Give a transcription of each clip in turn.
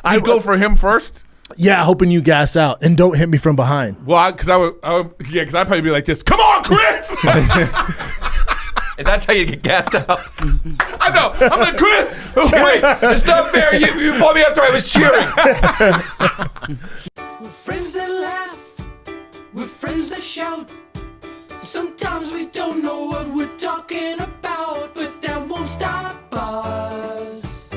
I'd go for him first. Yeah, hoping you gas out and don't hit me from behind. Well, because I'd probably be like this. Come on, Chris. And that's how you get gassed out. I know. I'm like, Chris. Wait, it's not fair. You fought me after I was cheering. We're friends that laugh. We're friends that shout. Sometimes we don't know what we're talking about, but that won't stop us.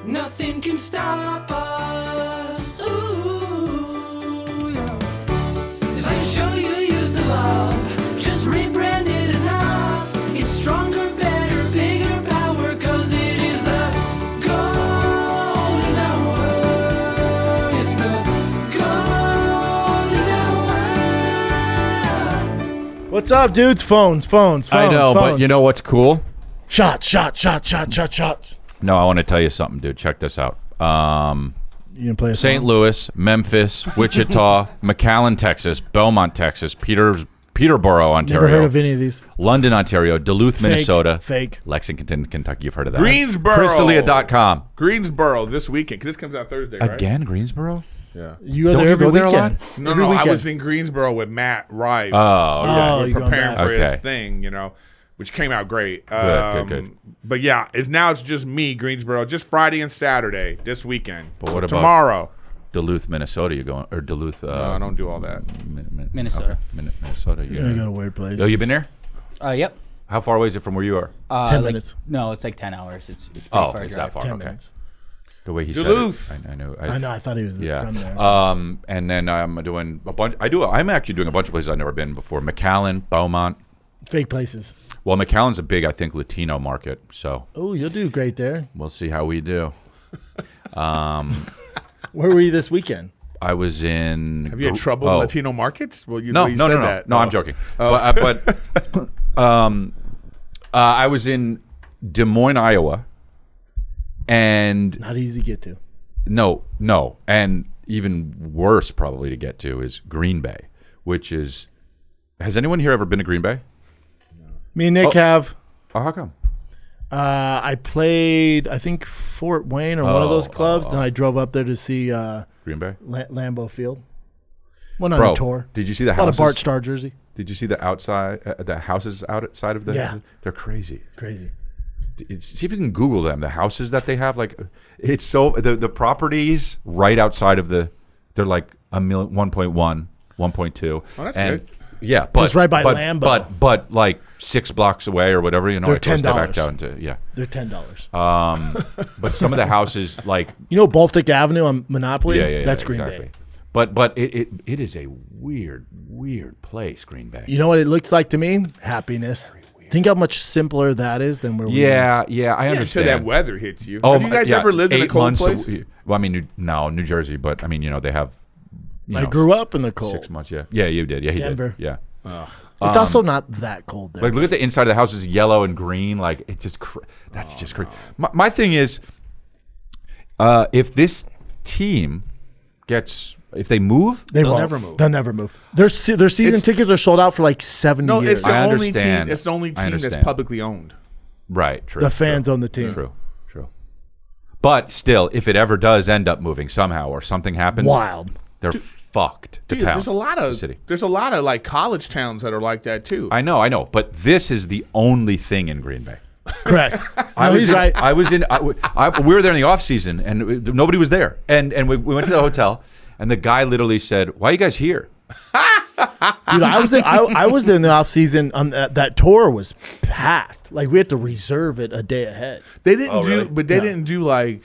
Nothing can stop us. Ooh, yeah. 'Cause I'm sure you use the love. Just rebrand it enough. It's stronger, better, bigger power, 'cause it is the golden hour. It's the golden hour. What's up, dudes? Phones. I know, but you know what's cool? Shots. No, I want to tell you something, dude. Check this out. You gonna play a St. song? Louis, Memphis, Wichita, McAllen, Texas, Belmont, Texas, Peterborough, Ontario. Never heard of any of these. London, Ontario, Duluth, Minnesota. Fake. Lexington, Kentucky. You've heard of that. Greensboro. Crystalia.com. Greensboro this weekend, because this comes out Thursday, right? Again, Greensboro? Yeah. You go Don't there you every go there a weekend. No, Every I weekend. was in Greensboro with Matt Rife. Oh, okay. Oh, We're you going preparing back. for his Okay. thing, which came out great. Good. But yeah, it's just me, Greensboro, just Friday and Saturday this weekend. But what about tomorrow? Duluth, Minnesota? You going or Duluth? No, I don't do all that. Minnesota. Okay. Minnesota. You're gonna go to weird places. Oh, you been there? Yep. How far away is it from where you are? 10 minutes. No, it's like 10 hours. It's pretty Oh, far it's drive. that far. 10 Okay. minutes. The way he Duluth. said it, I know. I know. I thought he was Yeah. from there. And then I'm doing a bunch. I'm actually doing a bunch of places I've never been before. McAllen, Beaumont. Fake places. Well, McAllen's a big, I think, Latino market. So Oh, you'll do great there. we'll see how we do. Where were you this weekend? I was in. Have you had trouble in Latino markets? Well, No. that. I'm joking. But I was in Des Moines, Iowa, and Not easy to get to. no, and even worse probably to get to is Green Bay, which is. Has anyone here ever been to Green Bay? Me and Nick have. Oh, how come? I played, I think, Fort Wayne or one of those clubs. Then I drove up there to see Green Bay. Lambeau Field. Went on Bro, a tour. did you see the Bought houses? a Bart Starr jersey. Did you see the outside, the houses outside of the? Yeah. They're crazy. Crazy. See if you can Google them. The houses that they have, like, it's so the properties right outside of they're like a million, 1.1, 1.2. Oh, that's good. Yeah, but it's right by Lambeau. But like 6 blocks away or whatever, They're I goes back $10. down to They're $10. But some of the houses, like You know Baltic Avenue on Monopoly? yeah, That's Green exactly. Bay. But it is a weird place, Green Bay. You know what it looks like to me? Happiness. Think how much simpler that is than where we live. Yeah, I Yeah, until understand. that weather hits you. Oh, Have you guys yeah, ever lived in a 8 cold months place? Well, I mean, New Jersey, but I mean, they have. I grew up in the cold. 6 months, yeah. Yeah, you did. Yeah, he Denver. did. Yeah. It's also not that cold there. Like, look at the inside of the house is yellow and green. Like, it's just that's just crazy. My thing is, if this team if they move, They'll never move. They'll never move. Their season tickets are sold out for like 70 No, years. it's the I only team. understand. It's the only I team that's understand. publicly owned. right? True. The fans true, own the team. True. But still, if it ever does end up moving somehow or something happens, Wild. they're fucked. The Dude, town, there's a lot of the city. there's a lot of like college towns that are like that too. I know, but this is the only thing in Green Bay. Correct. I No, was he's in, right. I was in. We were there in the off season, and nobody was there. And we went to the hotel, and the guy literally said, "Why are you guys here?" Dude, I was there in the off season. That tour was packed. Like we had to reserve it a day ahead. They didn't really? but they didn't do like.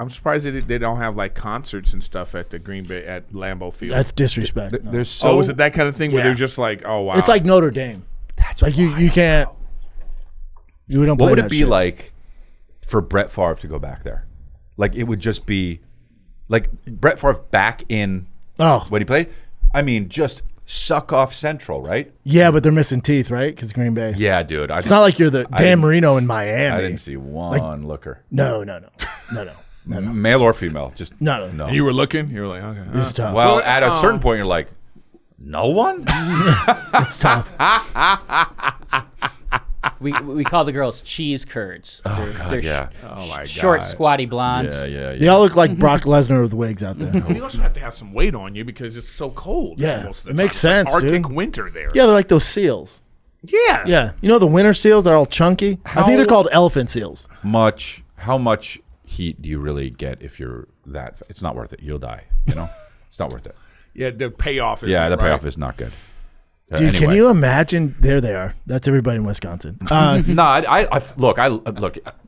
I'm surprised they don't have like concerts and stuff at the Green Bay at Lambeau Field. That's disrespect. No. There's so. Oh, is it that kind of thing where Yeah. they're just like, oh wow, It's like Notre Dame. That's Like you can't. We don't. What play would it that be shit. like for Brett Favre to go back there? Like it would just be like Brett Favre back in Oh, when he played. I mean, just suck off Central, right? yeah, but they're missing teeth, right? Because Green Bay. Yeah, dude. It's not like you're the Dan didn't- Marino in Miami. I didn't see one looker, No. male or female. Just No. And you were looking. You were like, okay. It's tough. Well, at a certain point, you're like, no one. It's tough. We call the girls cheese curds. They're yeah. Oh my short, God. squatty blondes. They all look like Brock Lesnar with wigs out there. You also have to have some weight on you because it's so cold. Yeah, most of the it makes time. It's sense, like Arctic dude. winter there. Yeah, they're like those seals. Yeah. Yeah, you know the winter seals? They're all chunky. I think they're called elephant seals. How much heat do you really get if you're that? It's not worth it. You'll die. You know, it's not worth it. Yeah, the payoff is Yeah, the payoff is not good. Dude, Anyway. can you imagine? There they are. That's everybody in Wisconsin. No, I look.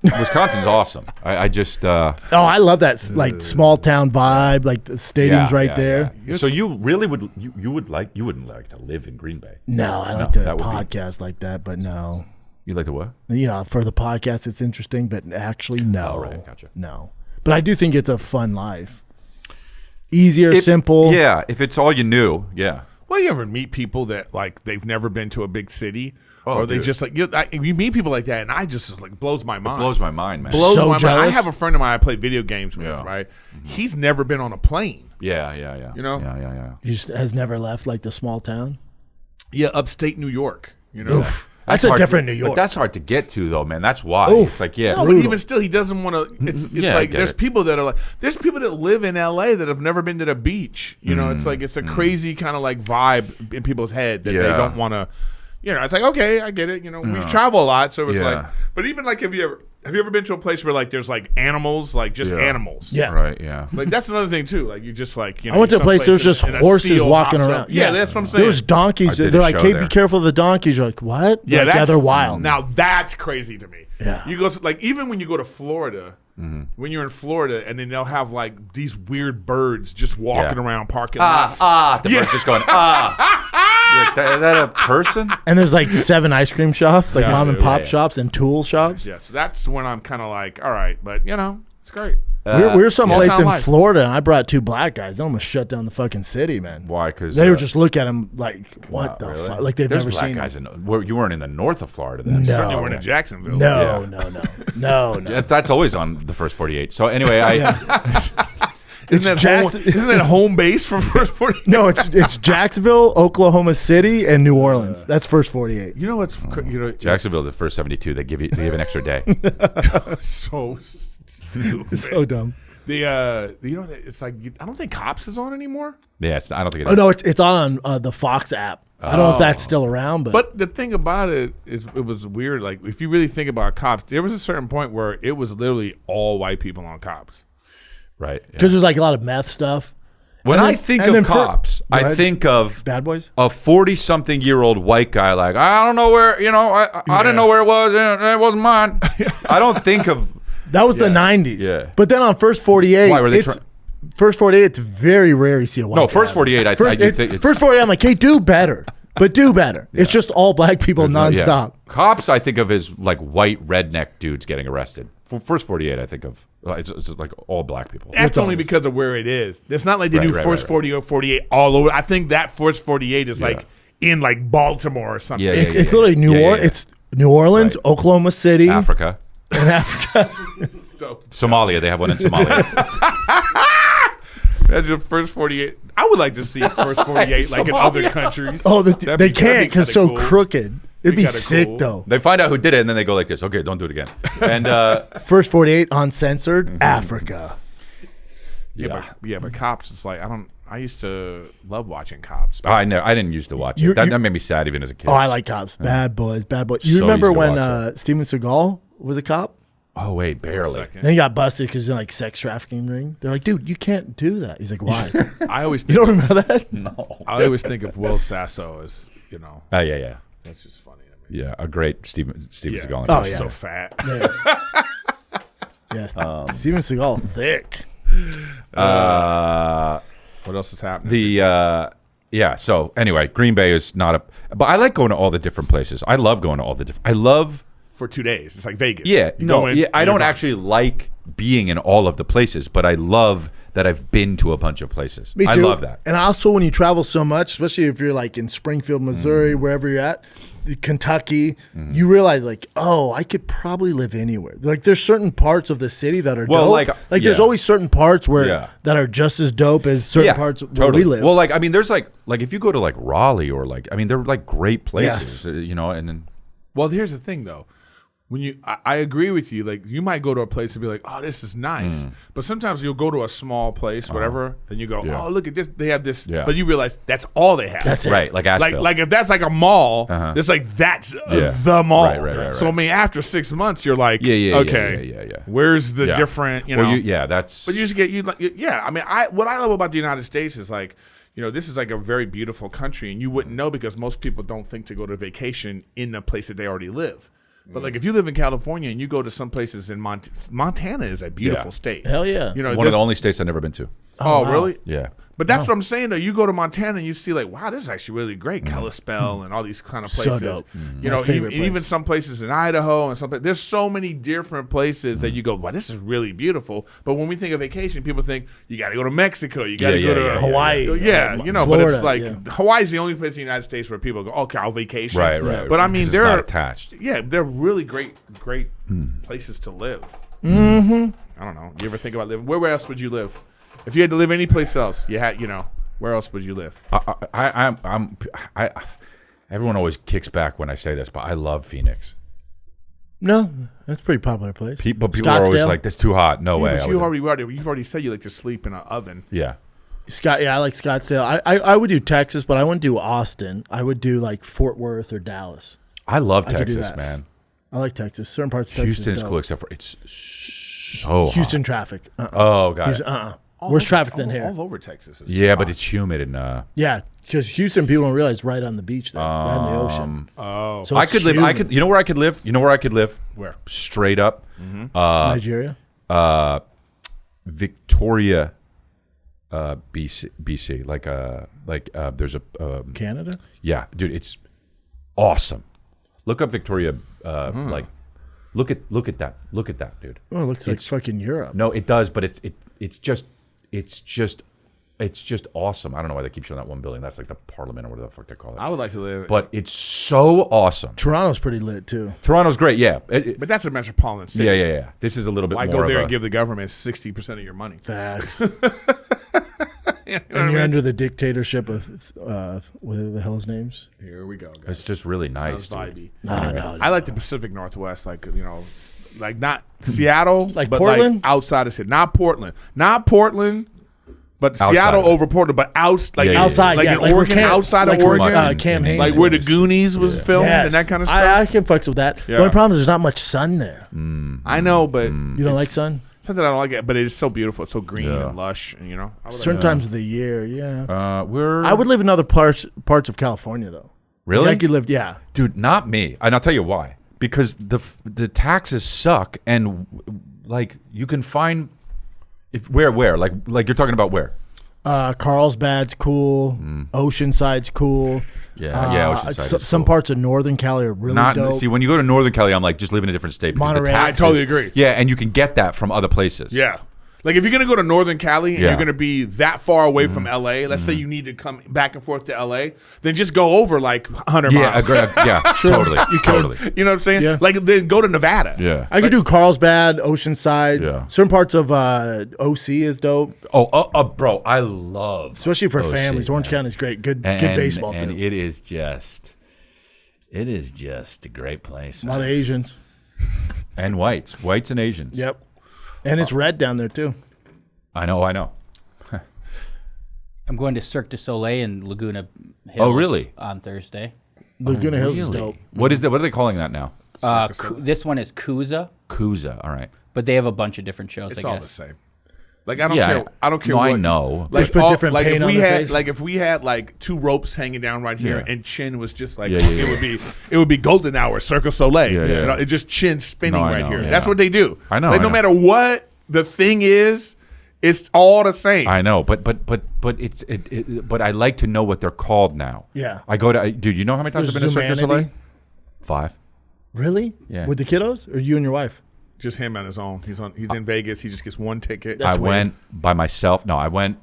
Wisconsin's awesome. I just. Oh, I love that like small town vibe. Like the stadium's right there. yeah. So you really would you wouldn't like to live in Green Bay? No, I like to that would be- podcast like that, but no. You like to what? You know, for the podcast, it's interesting, but actually, no. Oh, right, gotcha. No, but I do think it's a fun life. Easier, simple. Yeah, if it's all you knew, yeah. Well, you ever meet people that like they've never been to a big city, or they dude. just like you meet people like that, and I just like blows my mind. Blows my mind, man. Blows So my mind. I jealous. have a friend of mine I play video games with. Yeah. Right, he's never been on a plane. Yeah. You know? Yeah. He just has never left like the small town. Yeah, upstate New York. You know. Oof. That's a hard different to, New York. But that's hard to get to, though, man. That's why. Oof. It's like, yeah. No, but even still, he doesn't want to. It's Yeah, I like get there's it. people that are like there's people that live in L.A. that have never been to the beach. You know, it's like it's a crazy kind of like vibe in people's head that they Yeah. don't want to. You know, it's like okay, I get it. You know, we travel a lot, so it's Yeah. like. But even like, have you ever been to a place where like there's like animals, like just animals? Yeah. Right, yeah. Like that's another thing too. Like you just like you know. I went to a place there was someplace just and a horses seal walking hops around. up. Yeah, that's what I'm saying. There was donkeys. I did They're a like, show "Hey, there. be careful of the donkeys." You're like, "What?" Yeah, Like, that's they're wild. Now that's crazy to me. Yeah. You go to, like even when you go to Florida, when you're in Florida, and then they'll have like these weird birds just walking Yeah. around parking lots. The bird's just going, You're like, is that a person? And there's like 7 ice cream shops, like Yeah, mom and pop yeah. shops and tool shops. Yeah, so that's when I'm kind of like, all right, but you know, it's great. We were someplace Small in town life. Florida, and I brought 2 black guys. They almost shut down the fucking city, man. Why? Because They were just looking at them like, "What the really? fuck?" Like they've There's never black seen guys them. you weren't in the north of Florida then. No. Certainly we're in Jacksonville. No, Yeah. no. That's always on the first 48. So anyway, Isn't that home base for first 40? No, it's Jacksonville, Oklahoma City, and New Orleans. That's first 48. You know what's you know Jacksonville, the first 72, they give an extra day. so stupid. So dumb. You know it's like I don't think Cops is on anymore. Yeah, I don't think it Oh is. no, it's on the Fox app. I don't know if that's still around, but But the thing about it is, it was weird. Like if you really think about Cops, there was a certain point where it was literally all white people on Cops. Right. yeah. because there's like a lot of meth stuff. When And I then- think and of then for- cops, Go I ahead. think of Bad Boys. a 40-something-year-old white guy like, I don't know where, I didn't know where it was. It wasn't mine. I don't think of, That was the 90s. Yeah. But then on First 48, Why were they it's First 48. It's very rare you see a white. no, guy. first 48, I do think it's. First 48. I'm like, hey, do better, but do better. It's just all black people yeah. nonstop. Cops, I think of as like white redneck dudes getting arrested. For first 48, I think of, it's like all black people. That's only honest. because of where it is. It's not like they do Right, first right. 40 or 48 all over. I think that first 48 is like in like Baltimore or something. Yeah, It's literally New Yeah, yeah, Orleans. yeah. It's New Orleans, Right. Oklahoma City, Africa. and Africa. So Somalia, they have one in Somalia. that's your first 48. I would like to see first 48 like in other countries. Oh, That'd they be can't because it's so kinda cool. crooked. It'd be kinda sick cool. though. They find out who did it, and then they go like this. Okay, don't do it again. And First 48 uncensored, Mm-hmm. Africa. Yeah, but Cops, it's like I used to love watching Cops. I didn't used to watch You- it. That you- made me sad even as a kid. Oh, I like cops. Bad boys, bad boys. You So remember used to when watch Steven Seagal was a cop? Oh, wait, barely. Second. Then he got busted because in like sex trafficking ring. They're like, dude, you can't do that. He's like, why? I always You think don't remember that? I always think of Will Sasso as Yeah. that's just funny to me. Yeah, a great Steven Seagal. Oh, He's yeah. so fat. Yes. Steven Seagal, thick. What else is happening? So anyway, Green Bay is not a, but I like going to all the different places. I love going to all the different. I love. For 2 days, it's like Vegas. Yeah, You go in, I you're don't gone. actually like being in all of the places, but I love that I've been to a bunch of places. Me too. I love that. And also when you travel so much, especially if you're like in Springfield, Missouri, Mm-hmm. wherever you're at, Kentucky, you realize like, oh, I could probably live anywhere. Like there's certain parts of the city that are Well, dope. like, there's yeah. always certain parts where Yeah. that are just as dope as certain parts where we live. Well, there's like if you go to like Raleigh or like, they're like great places, and then Well, here's the thing, though. When I agree with you. Like, you might go to a place and be like, "Oh, this is nice," but sometimes you'll go to a small place, whatever, and you go, "Oh, look at this. They have this," but you realize that's all they have. That's it. Right, like Asheville. Like if that's like a mall, it's like that's the mall. Right. So I mean, after 6 months, you're like, Yeah. Where's the different? You know, that's. But you just get I mean, what I love about the United States is like, this is like a very beautiful country, and you wouldn't know because most people don't think to go to vacation in a place that they already live. But like if you live in California and you go to some places in Montana is a beautiful state. Hell yeah. One of the only states I've never been to. Oh, wow. Really? Yeah. But that's what I'm saying, though. You go to Montana and you see, like, wow, this is actually really great. Kalispell and all these kind of places. So dope. Even some places in Idaho and something. There's so many different places that you go, wow, this is really beautiful. But when we think of vacation, people think you got to go to Mexico. You got to go to Hawaii. Florida, but it's like Hawaii's the only place in the United States where people go, okay, I'll vacation. Right. But I mean, they're not attached. Yeah, they're really great places to live. Mm-hmm. I don't know. You ever think about living? Where else would you live? If you had to live any place else, where else would you live? Everyone always kicks back when I say this, but I love Phoenix. No, that's a pretty popular place. People are always like, "That's too hot." No way. But you've already said you like to sleep in an oven. Yeah. I like Scottsdale. I would do Texas, but I wouldn't do Austin. I would do like Fort Worth or Dallas. I love could do Texas, that. man. I like Texas. Certain parts of Texas. Houston's cool, except for it's so Houston hot. traffic. Oh, got it. Worse traffic than here. All over Texas. Is Yeah, but it's humid and. Yeah, because Houston, people don't realize, right on the beach there, right on the ocean. Oh, So I it's could live. humid. You know where I could live? Where? Straight up. Nigeria. Victoria, BC. Like there's a. Canada. Yeah, dude, it's awesome. Look up Victoria. Like, look at that. Look at that, dude. Oh, it looks like fucking Europe. No, it does, but it's just awesome. I don't know why they keep showing that one building. That's like the Parliament or whatever the fuck they call it. I would like to live. But it's so awesome. Toronto's pretty lit too. Toronto's great, yeah. But that's a metropolitan city. Yeah. This is a little bit Why more go there of and give the government 60% of your money? Facts. You know what And I you're mean? under the dictatorship of what are the hell's names? Here we go, guys. It's just really nice. Sounds Dude. vibey. No. I like the Pacific Northwest, like like not Seattle, Like but Portland? like outside of Seattle. Not Portland, but Outside Seattle of it. over Portland, but Yeah, yeah, outside, like yeah, in like where Oregon, Camp- outside like of where, Oregon, Camp Haynes like where the was. Goonies was filmed and that kind of stuff. I can fucks with that. Yeah. The only problem is there's not much sun there. I know, but You don't like sun? something I don't like it, but it is so beautiful. It's so green and lush, and I would like Certain times of the year, yeah. I I would live in other parts of California though. Really? Like I could live, yeah. Dude, not me. And I'll tell you why. Because the taxes suck, and like you can find where like you're talking about where. Carlsbad's cool. Oceanside's cool. Yeah, Oceanside is Some cool. parts of Northern Cali are really dope. See, when you go to Northern Cali, I'm like, just live in a different state. because the Monterey. I taxes- totally agree. Yeah, and you can get that from other places. Yeah. Like if you're gonna go to Northern Cali and Yeah. you're gonna be that far away from LA, let's say you need to come back and forth to LA, then just go over like 100 Yeah, miles. totally. Totally. You know what I'm saying? Yeah. Like then go to Nevada. Yeah. I could do Carlsbad, Oceanside. Yeah. Certain parts of OC is dope, Bro, I love especially for OC, families. Orange man. County's great. Good And baseball and too. it is just a great place. A lot of Asians. And whites and Asians. Yep. And it's red down there too. I know. I'm going to Cirque du Soleil in Laguna Hills. Oh, really? On Thursday. Laguna Hills is dope. What is that? What are they calling that now? This one is Kuza, Kuza. All right. but they have a bunch of different shows. It's I all guess. the same. Like I don't Yeah, care. I don't care. no, I what, know. Like, Just put different like paint if on we their had face. like if we had like two ropes hanging down right here Yeah. and Chin was just like Yeah. it would be golden hour Cirque du Soleil. Yeah. You know, it just Chin spinning No, I right know, here. yeah. That's what they do. I know, Like I no know. matter what the thing is, it's all the same. I know, but but I like to know what they're called now. Yeah. I go to dude. You know how many times I've There's been to Cirque du Zumanity. Soleil? 5. Really? Yeah. With the kiddos or you and your wife? Just him on his own. He's in Vegas. He just gets one ticket. That's I weird. went by myself. No, I went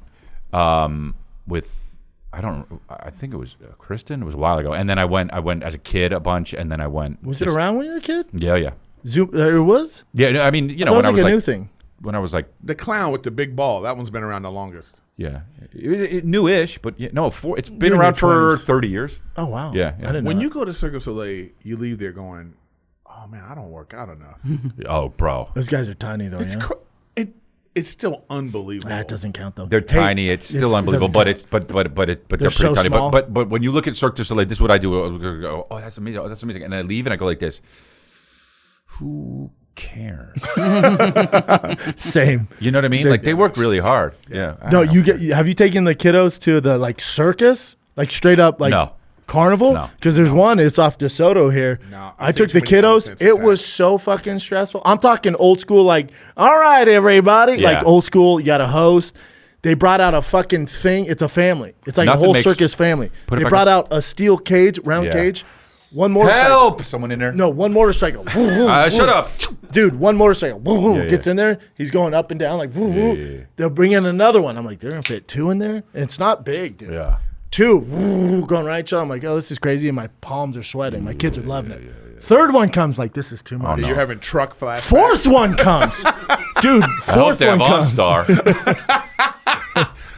with I think it was Kristen. It was a while ago, and then I went as a kid a bunch, and then I went. Was it around when you were a kid? Yeah. Zoom. It was. Yeah, no, I mean, I thought when it I was was like a like, new thing. when I was like, The clown with the big ball. That one's been around the longest. yeah, new-ish, but no, it's been You're in around your for 20s. 30 years. Oh wow. Yeah, yeah. I didn't know. When that. you go to Cirque du Soleil, you leave there going, "Oh man, I don't work out enough." Oh, bro, Those guys are tiny though. It's yeah? it's still unbelievable. That doesn't count though. they're tiny. It's still unbelievable, but doesn't it's but they're pretty so tiny. small. But when you look at Cirque du Soleil, this is what I do. I go, oh, that's amazing. Oh, that's amazing. And I leave and I go like this. Who cares? Same. You know what I mean? Same. Like they work really hard. Yeah. I No, don't you care. get. Have you taken the kiddos to the like circus, like straight up like No. carnival? No. Because there's one. It's off DeSoto here. No, I I've took seen the too many kiddos. content It was attacks. so fucking stressful. I'm talking old school. Like, all right, everybody. Yeah. Like old school. You got a host. They brought out a fucking thing. It's a family. It's like Nothing a whole makes- circus family. Put it They back brought up. out a steel cage, round Yeah. cage, one motorcycle. Help! Someone in there. No, one motorcycle. Shut up. Dude, one motorcycle Yeah, gets yeah. in there. He's going up and down like yeah, yeah. They'll bring in another one. I'm like, they're gonna fit two in there. And it's not big, dude. Yeah. Two going right at you. I'm like, oh, this is crazy. And my palms are sweating. My kids are loving it. Third one comes like, this is too much. You're having truck flashbacks. Fourth one comes, dude. I hope Fourth they one have comes. OnStar.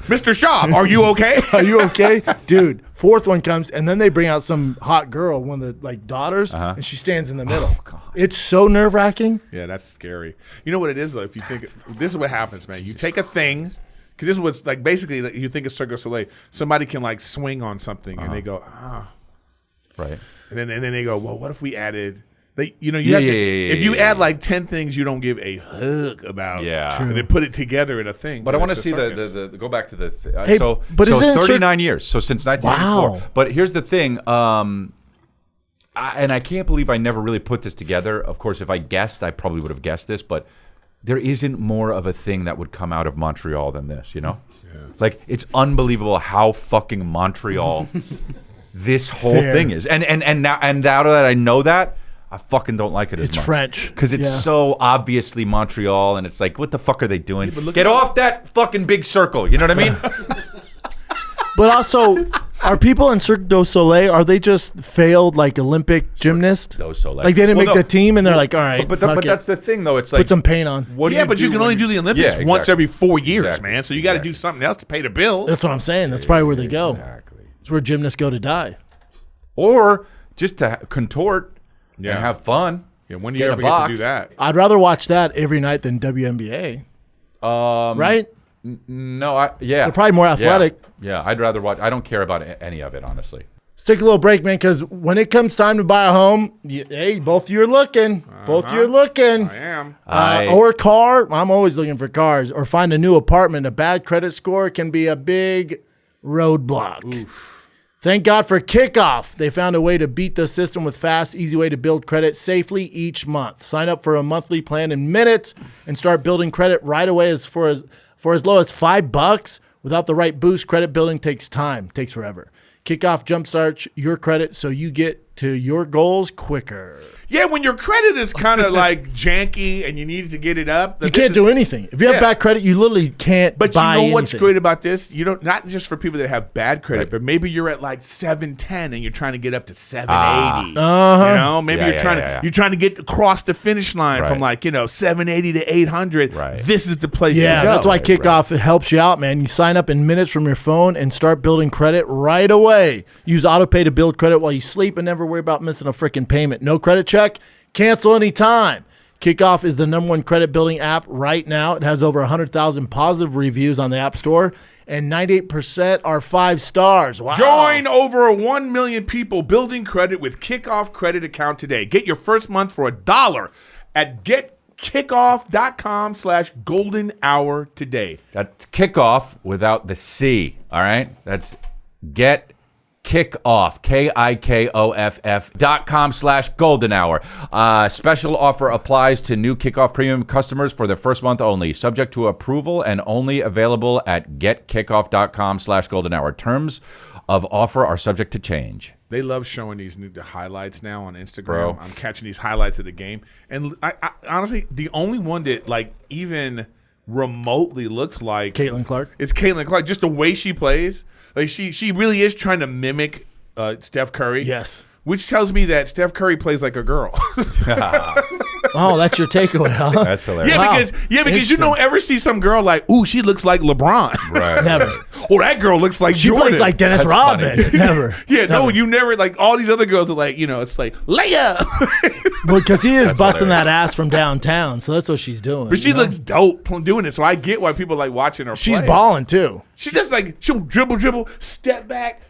Mr. Schaub, are you okay? Are you okay, dude? Fourth one comes, and then they bring out some hot girl, one of the like daughters, and she stands in the middle. It's so nerve wracking. Yeah, that's scary. You know what it is though? If you think this is what happens, man. You take a thing, because this is what's like basically like, you think of Cirque du Soleil. Somebody can like swing on something, and they go, Right. and then they go, well, what if we added? They, you Yeah, have to, yeah, if you yeah, add yeah. like 10 things you don't give a hook about, Yeah. and then put it together in a thing. But I want to it's a see circus. the go back to the Hey, so but so isn't it 39 years. So since 1994. Wow. But here's the thing. And I can't believe I never really put this together. Of course, if I guessed, I probably would have guessed this. But there isn't more of a thing that would come out of Montreal than this. You know, like it's unbelievable how fucking Montreal this whole Fair. thing is. And now that I know that. I fucking don't like it as It's much. French. Because it's Yeah. so obviously Montreal, and it's like, what the fuck are they doing? but look Get at- off that fucking big circle. You know what I mean? But also, are people in Cirque du Soleil? Are they just failed like Olympic gymnasts? du Soleil. Like they didn't Well, make no. the team, and they're like, all right, But fuck it. that's the thing, though. It's like, Put some paint on. what do Yeah, but you do can only when do the Olympics Yeah, once exactly. every 4 years, Exactly. man. So you got to do something else to pay the bills. That's what I'm saying. That's probably where they go. Exactly. It's where gymnasts go to die. Or just to contort Yeah. and have fun. Yeah, when do Get you in ever a get to box. do that? I'd rather watch that every night than WNBA. Right? No, yeah. They're probably more athletic. Yeah, I'd rather watch. I don't care about any of it, honestly. Let's take a little break, man, because when it comes time to buy a home, hey, both of you are looking. Both of you are looking. I am. Or a car. I'm always looking for cars. Or find a new apartment. A bad credit score can be a big roadblock. Thank God for Kickoff. They found a way to beat the system with fast, easy way to build credit safely each month. Sign up for a monthly plan in minutes and start building credit right away for as low as $5. Without the right boost, credit building takes time, takes forever. Kickoff jumpstarts your credit so you get to your goals quicker. Yeah, when your credit is kind of like janky and you need to get it up, You can't do anything. If you have Yeah. bad credit, you literally can't But buy you know what's anything. great about this? You don't, not just for people that have bad credit, Right. but maybe you're at like 710 and you're trying to get up to 780. Uh-huh. You know, maybe Yeah, you're trying yeah. you're trying to get across the finish line from Right. like 780 to 800. Right. This is the place Yeah, to go. that's why Right, Kickoff helps you out, man. You sign up in minutes from your phone and start building credit right away. Use AutoPay to build credit while you sleep and never worry about missing a freaking payment. No credit check? Cancel anytime. Kickoff is the #1 credit building app right now. It has over 100,000 positive reviews on the App Store, and 98% are 5 stars. Wow. Join over 1 million people building credit with Kickoff Credit Account today. Get your first month for $1 at getkickoff.com/golden hour today. That's kickoff without the C. All right? That's get kickoff, KIKOFF.com/golden hour. Special offer applies to new Kickoff Premium customers for their first month only, subject to approval and only available at getkickoff.com/golden hour. Terms of offer are subject to change. They love showing these the highlights now on Instagram. Bro. I'm catching these highlights of the game, and I honestly, the only one that like even remotely looks like Caitlyn Clark. is Caitlyn Clark. Just the way she plays, like she really is trying to mimic Steph Curry. Yes. Which tells me that Steph Curry plays like a girl. Oh, that's your takeaway, huh? That's hilarious. Yeah, Wow. because you don't ever see some girl like, ooh, she looks like LeBron. Right. Never. Or that girl looks like She Jordan. plays like Dennis That's Rodman. funny. Never. Yeah, no, Never. you never like all these other girls are like, it's like Leia. Well, because he is That's busting hilarious. that ass from downtown, so that's what she's doing. But she you know? looks dope doing it, so I get why people like watching her. She's play. balling too. She's just like she'll dribble, step back,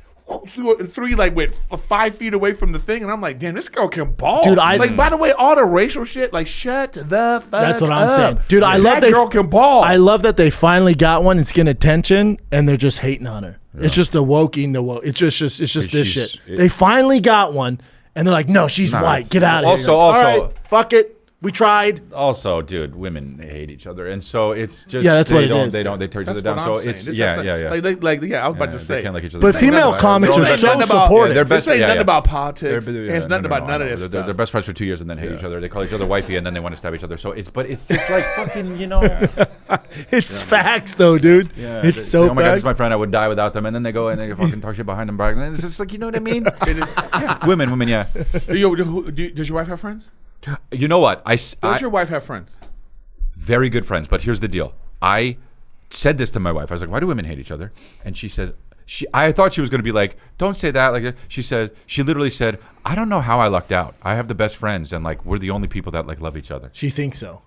three like 5 feet away from the thing, and I'm like, damn, this girl can ball, Dude, like. By the way, all the racial shit, like, shut the fuck. That's what I'm up. saying, dude. I love that girl can ball. I love that they finally got one. It's getting attention, and they're just hating on her. It's just the woking, the woke. It's just this She's- shit. They finally got one, and they're like, no, she's white. Get out of here. You're like, Also- all right, fuck it. We tried. Also, dude, women hate each other, and so it's just Yeah, that's what it is. They tear each That's other what down. I'm So saying. it's This yeah. is Yeah. Like, I was about to They say. can't like each other. But This ain't female nothing about- comics they're are all so best- supportive. they're This best- ain't yeah, nothing yeah. about politics. They're- It's nothing about none of this They're stuff. best friends for 2 years and then hate each other. They call each other wifey and then they want to stab each other. So it's just like fucking, It's facts, though, dude. It's so oh my god, facts. it's my friend. I would die without them. And then they go and they fucking talk shit behind them. Brag. And it's just like, you know what I mean? Women, yeah. Does your wife have friends? You know what? Does your wife have friends? Very good friends. But here's the deal. I said this to my wife. I was like, why do women hate each other? And she says, I thought she was going to be like, don't say that. Like she literally said, I don't know how I lucked out. I have the best friends, and like we're the only people that like love each other. She thinks so.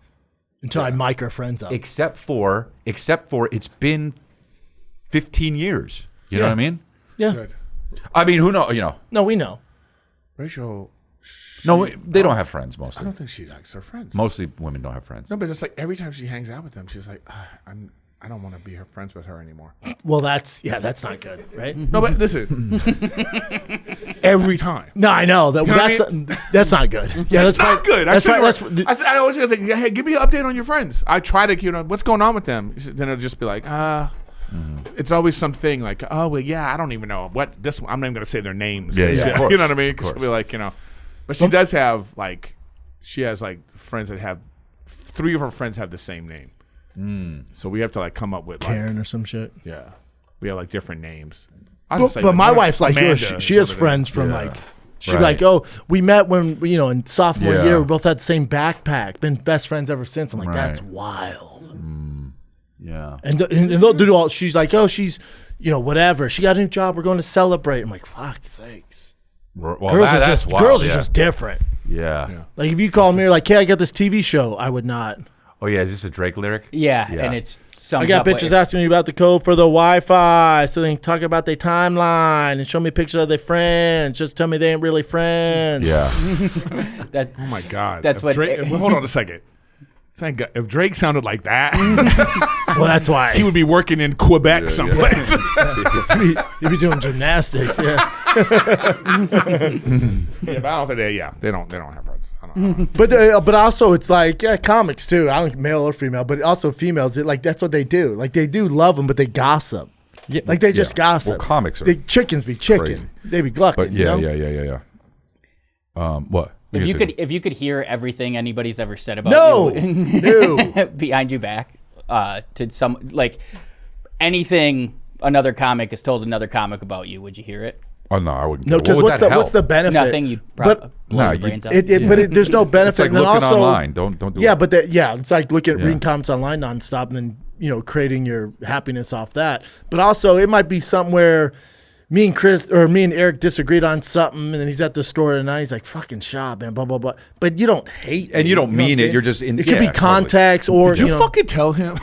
Until I mic her friends up. Except for it's been 15 years. You know Yeah. what I mean? Yeah. Good. I mean, who knows? No, we know. Rachel, No, they don't have friends I mostly. don't think she likes her friends. Mostly women don't have friends. No, but it's like every time she hangs out with them, she's like, I don't want to be her friends with her anymore. Well, that's not good, right? No, but listen, every time. No, I know that. know what I That's not good. Yeah, That's not good. That's I always say, hey, give me an update on your friends. I try to, what's going on with them? Then it'll just be like, it's always something like, oh, well, yeah, I don't even know what this. I'm not even going to say their names. Yeah, yeah, of course. You know what I mean? Because she'll be like, but she does have she has friends that have 3 of her friends have the same name. So we have to come up with Karen or some shit. yeah, we have different names. But my wife's like yours. Amanda She is has what it friends is. from she'd be Right. like, oh, we met when in sophomore Yeah. year. We both had the same backpack. Been best friends ever since. I'm like, Right. that's wild. Yeah. And they'll do all. She's like, oh, she's whatever. She got a new job. We're going to celebrate. I'm like, fuck sakes. Well, Girls are that's just wild, girls yeah. are just different. Yeah. Like if you call me like, hey, I got this TV show, I would not. Oh yeah, is this a Drake lyric? Yeah, Yeah. and it's I summed got up bitches like, asking me about the code for the Wi-Fi, so they can talk about their timeline and show me pictures of their friends. Just tell me they ain't really friends. Yeah. that. Oh my God, That's If what- Drake, well, hold on a second. Thank God. If Drake sounded like that, Well, that's why he would be working in Quebec someplace. you'd be doing gymnastics. Yeah, Yeah, but I don't think they don't have friends. I don't know. but also it's like comics too. I don't male or female, but also females. That's what they do. Like they do love them, but they gossip. Yeah. Like they just Yeah. gossip. Well, comics are. They chickens be chicken. crazy. They be glucking. But you know? yeah. What? If you could hear everything anybody's ever said about No, you no. behind your back, to some anything another comic has told another comic about you, would you hear it? Oh no, I wouldn't. No, What because would what's that the help? benefit? Nothing. You But blow No, your you- brains out. there's no benefit. It's like and then looking also, online. Don't do Yeah, it. but it's like looking at Yeah. reading comments online nonstop and then creating your happiness off that. But also it might be something where me and Eric disagreed on something, and then he's at the store tonight. He's like, "Fucking Schaub, man, blah blah blah." But you don't hate, And me, you don't know what mean I'm it, saying? you're just in- It could yeah, be totally. context or Did you fucking tell him?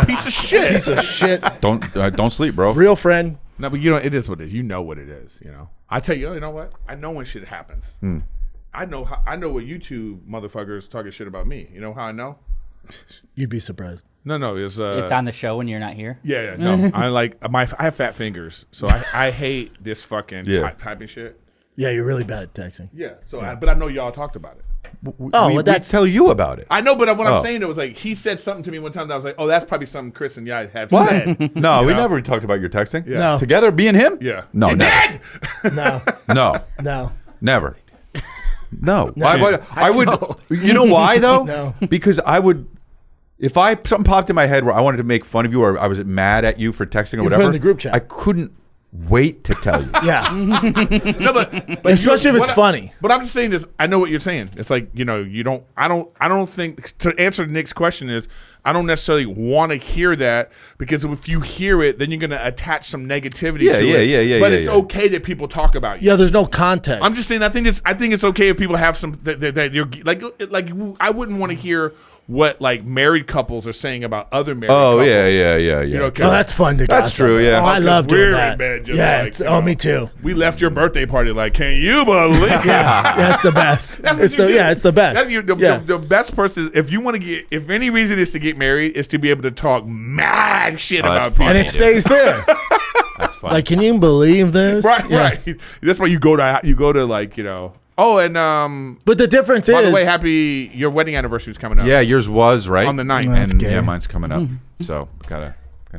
Piece of shit. piece of shit. Don't sleep, bro. Real friend. No, but it is what it is. You know what it is. I tell you, you know what? I know when shit happens. I know what you two motherfuckers talking shit about me. You know how I know? You'd be surprised. No, it's It's on the show when you're not here. Yeah, no. I have fat fingers, so I hate this fucking Yeah. typing shit. Yeah, you're really bad at texting. Yeah. So, but I know y'all talked about it. Oh, we well, that's tell you about it. I know, but what Oh. I'm saying it was like he said something to me one time that I was like, oh, that's probably something Chris and I have What? said. No, we know? never talked about your texting. Yeah. No. Together, me and him. Yeah. No, You never. did. no, No, no. never. No. I would. You know why though? No. Because I would. If something popped in my head where I wanted to make fun of you or I was mad at you for texting or put it whatever, in the group chat. I couldn't wait to tell you. Yeah. No, but Especially if it's funny. But I'm just saying this. I know what you're saying. It's like, you know, you don't. I don't think, to answer Nick's question is, I don't necessarily want to hear that, because if you hear it, then you're going to attach some negativity to it. But it's okay that people talk about you. Yeah, there's no context. I'm just saying. I think it's okay if people have some that you're like I wouldn't want to hear what like married couples are saying about other married couples. Yeah. You know, Oh, that's fun to That's true, yeah. Oh, I love doing we're that. in bed just yeah, like, it's, you know, me too. We left your birthday party like, can you believe? Yeah, it's the best. That's what It's you the do. it's the best. The best person, if you want to get, if any reason is to get married, is to be able to talk mad shit Oh, that's about people. and it stays there. That's fine. Like, can you believe this? Right, Yeah. right. That's why you go to like, you know. Oh, and But the difference by is, the way, happy your wedding anniversary is coming up. yeah, yours was right On the 9th. That's and gay. yeah, mine's coming up. So gonna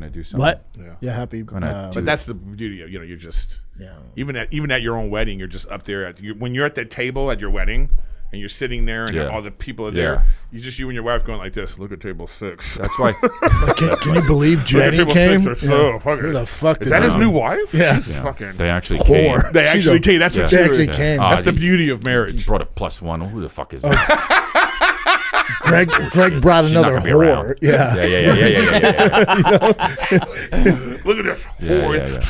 do something. what? Yeah. Yeah, happy. Gonna But that's the beauty of, you know, you're just Yeah. even at your own wedding, you're just up there when you're at that table at your wedding and you're sitting there and Yeah. all the people are Yeah. there. You and your wife going like this. Look at table 6. That's why. Can you believe Look at Jenny table came? 6 or so. Fuck Who it. the fuck Is did that his that? new wife? Yeah. She's fucking. They actually Whore. came. They She's actually a- came. That's what They she actually is. came. That's the he- beauty of He marriage. brought a +1. Who the fuck is that? Greg brought another gonna be whore. around. Yeah. Look at this whore.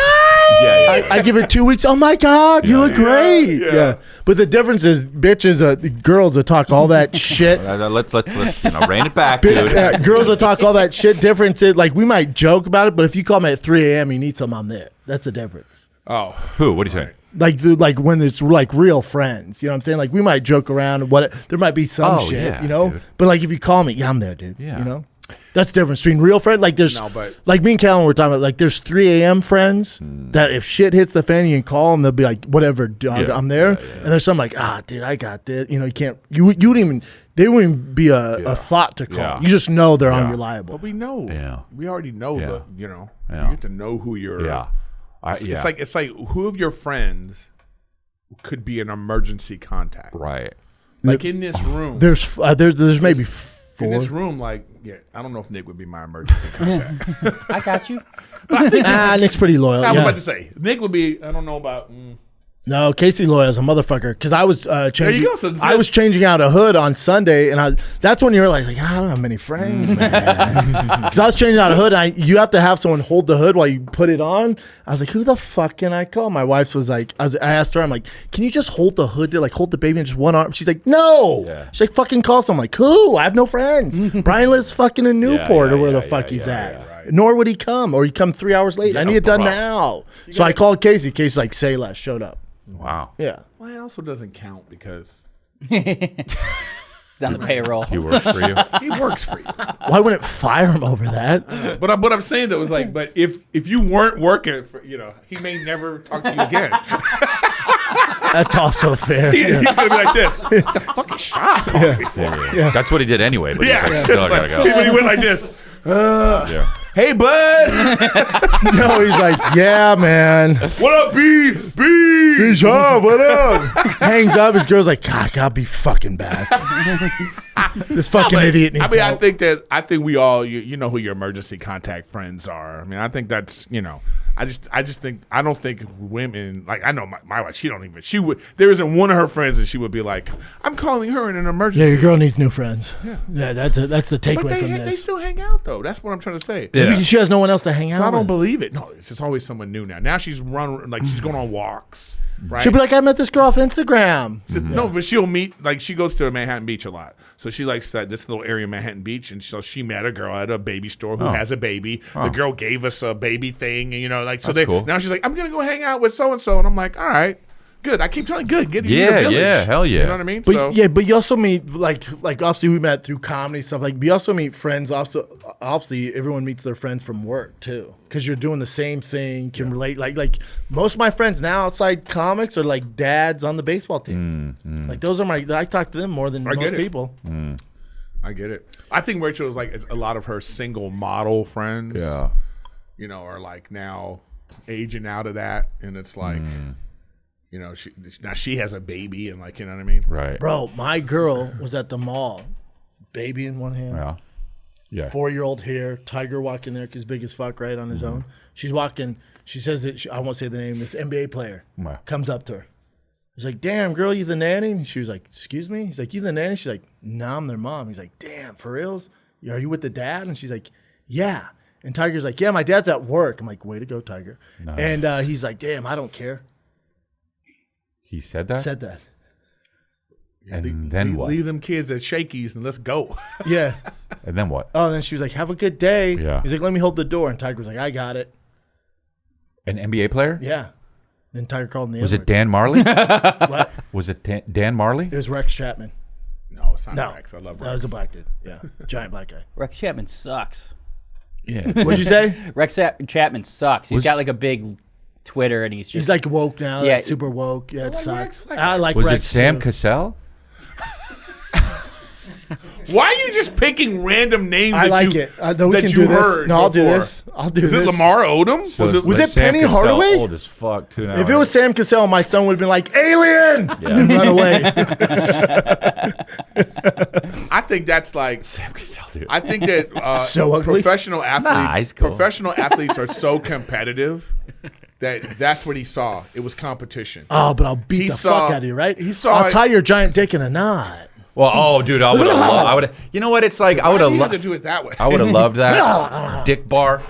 I give it 2 weeks. Oh my God, you look great. yeah. Yeah. But the difference is, bitches, the girls that talk all that shit. Let's rein it back, dude. Girls that talk all that shit. Difference is, like, we might joke about it, but if you call me at 3 a.m., you need something, I'm there. That's the difference. Oh, Who? What are you saying? Like when it's like real friends, you know what I'm saying? Like, we might joke around, there might be some Oh, shit, yeah, you know. dude. But like, if you call me, yeah, I'm there, dude. Yeah. You know, that's the difference between real friends. Like, there's No, but- like me and Callan were talking about. Like, there's 3 a.m. friends that if shit hits the fan, you can call them. They'll be like, whatever, dog, Yeah, I'm there. yeah. And there's some like, dude, I got this. You know, you can't. You wouldn't even. They wouldn't even be a thought to call. Yeah. You just know they're Yeah. unreliable. but we know. Yeah. We already know Yeah. the. You know. Yeah. You get to know who you're. Yeah. It's like who of your friends could be an emergency contact. Right. Like in this room. There's maybe in 4. this room, like, yeah, I don't know if Nick would be my emergency contact. I got you. Nick's pretty loyal. I was Yeah. about to say Nick would be. I don't know about. No, Casey Loyal's a motherfucker. Because I was changing. go. So I was changing out a hood on Sunday, and that's when you realize, like, I don't have many friends, man. Because I was changing out a hood, and you have to have someone hold the hood while you put it on. I was like, who the fuck can I call? My wife was like, I asked her, I'm like, can you just hold the hood to, like, hold the baby in just one arm? She's like, no. Yeah. She's like, fucking call someone. I'm like, who? I have no friends. Brian lives fucking in Newport yeah, or where the yeah, fuck yeah, he's yeah, at. yeah. Right. Nor would he come, or he'd come 3 hours late. I need it done now. So I called Casey. Casey's like, say less. Showed up. Wow. Yeah. Well, it also doesn't count because It's on the payroll. He works for you. he works for you. Why wouldn't fire him over that? But what I'm saying though is like, but if you weren't working, for, you know, he may never talk to you again. That's also fair. He's gonna be like this. The fucking shop. Yeah. That's what he did anyway. But Yeah. he's like, still gotta go. When he went like this. Yeah. Hey, bud. No, he's like, yeah, man. What up, B? B. Sean, what up? Hangs up. His girl's like, God, gotta be fucking back. This fucking idiot needs I mean, help. I think we all, you know who your emergency contact friends are. I mean, I think that's, you know, I just think, I don't think women, like, I know my wife, she would, there isn't one of her friends that she would be like, I'm calling her in an Yeah, emergency. your girl needs new friends. Yeah, that's the But takeaway from they this. still hang out though. That's what I'm trying to say. Yeah. Maybe she has no one else to hang So out I don't with. believe it. No, it's just always someone new now. Now she's she's going on walks, right? She'll be like, I met this girl off Instagram. No, but she'll meet, like, she goes to Manhattan Beach a lot. So she likes this little area of Manhattan Beach. And so she met a girl at a baby store who has a baby. The girl gave us a baby thing. And, you know, like, so That's cool. now she's like, I'm going to go hang out with so-and-so. And I'm like, all right, good. I keep telling you, good. Get in your Yeah, village. yeah, hell yeah. You know what I mean? But So, yeah, but you also meet like obviously we met through comedy stuff. Like we also meet friends. Also, obviously everyone meets their friends from work too, because you're doing the same thing. Can relate. Like most of my friends now outside comics are like dads on the baseball team. Like those are I talk to them more than I get most it. people. I get it. I think Rachel is like, it's a lot of her single model friends, Yeah. you know, are like now aging out of that. And it's like, you know, she has a baby and, like, you know what I mean? Right. Bro, my girl was at the mall, baby in one hand. Yeah. Yeah. 4-year-old here. Tiger walking there because big as fuck, right, on his own. She's walking. She says that I won't say the name. This NBA player comes up to her. He's like, "Damn, girl, you the nanny?" And she was like, "Excuse me?" He's like, "You the nanny?" She's like, "No, I'm their mom." He's like, "Damn, for reals? Are you with the dad?" And she's like, "Yeah." And Tiger's like, "Yeah, my dad's at work." I'm like, "Way to go, Tiger." Nice. And he's like, "Damn, I don't care." He said that? Said that. And then what? Leave them kids at Shakey's and let's go. Yeah. And then what? Oh, and then she was like, "Have a good day." Yeah. He's like, "Let me hold the door." And Tiger was like, "I got it." An NBA player? Yeah. Then Tiger called him the Was it N-word. Dan Marley? What? Was it Dan Marley? It was Rex Chapman. No, it's not No. Rex. I love Rex. That was a black dude. Yeah. Giant black guy. Rex Chapman sucks. Yeah. What'd you say? Rex Chapman sucks. He's got like a big Twitter, and he's just He's like woke now. Yeah. Like super woke. Yeah, it sucks. I like Was it Rex Sam too. Cassell? Why are you just picking random names I that like you, it. No, we that can you do this. heard No, I'll do before? this. I'll do Is this. it Lamar Odom? Was it Sam Penny Cassell, Hardaway? Old as fuck too now. If it was Sam Cassell, my son would have been like, "Alien!" and run away. I think that's like. Sam Cassell, dude. I think that So ugly. professional he's cool. athletes are so competitive that's what he saw. It was competition. Oh, but I'll beat He the saw- fuck out of you, right? he saw I'll it- tie your giant dick in a knot. Well, oh, dude, I would have. I would. You know what? It's like I would Why have. do you have to do it that way? I would have loved that dick bar.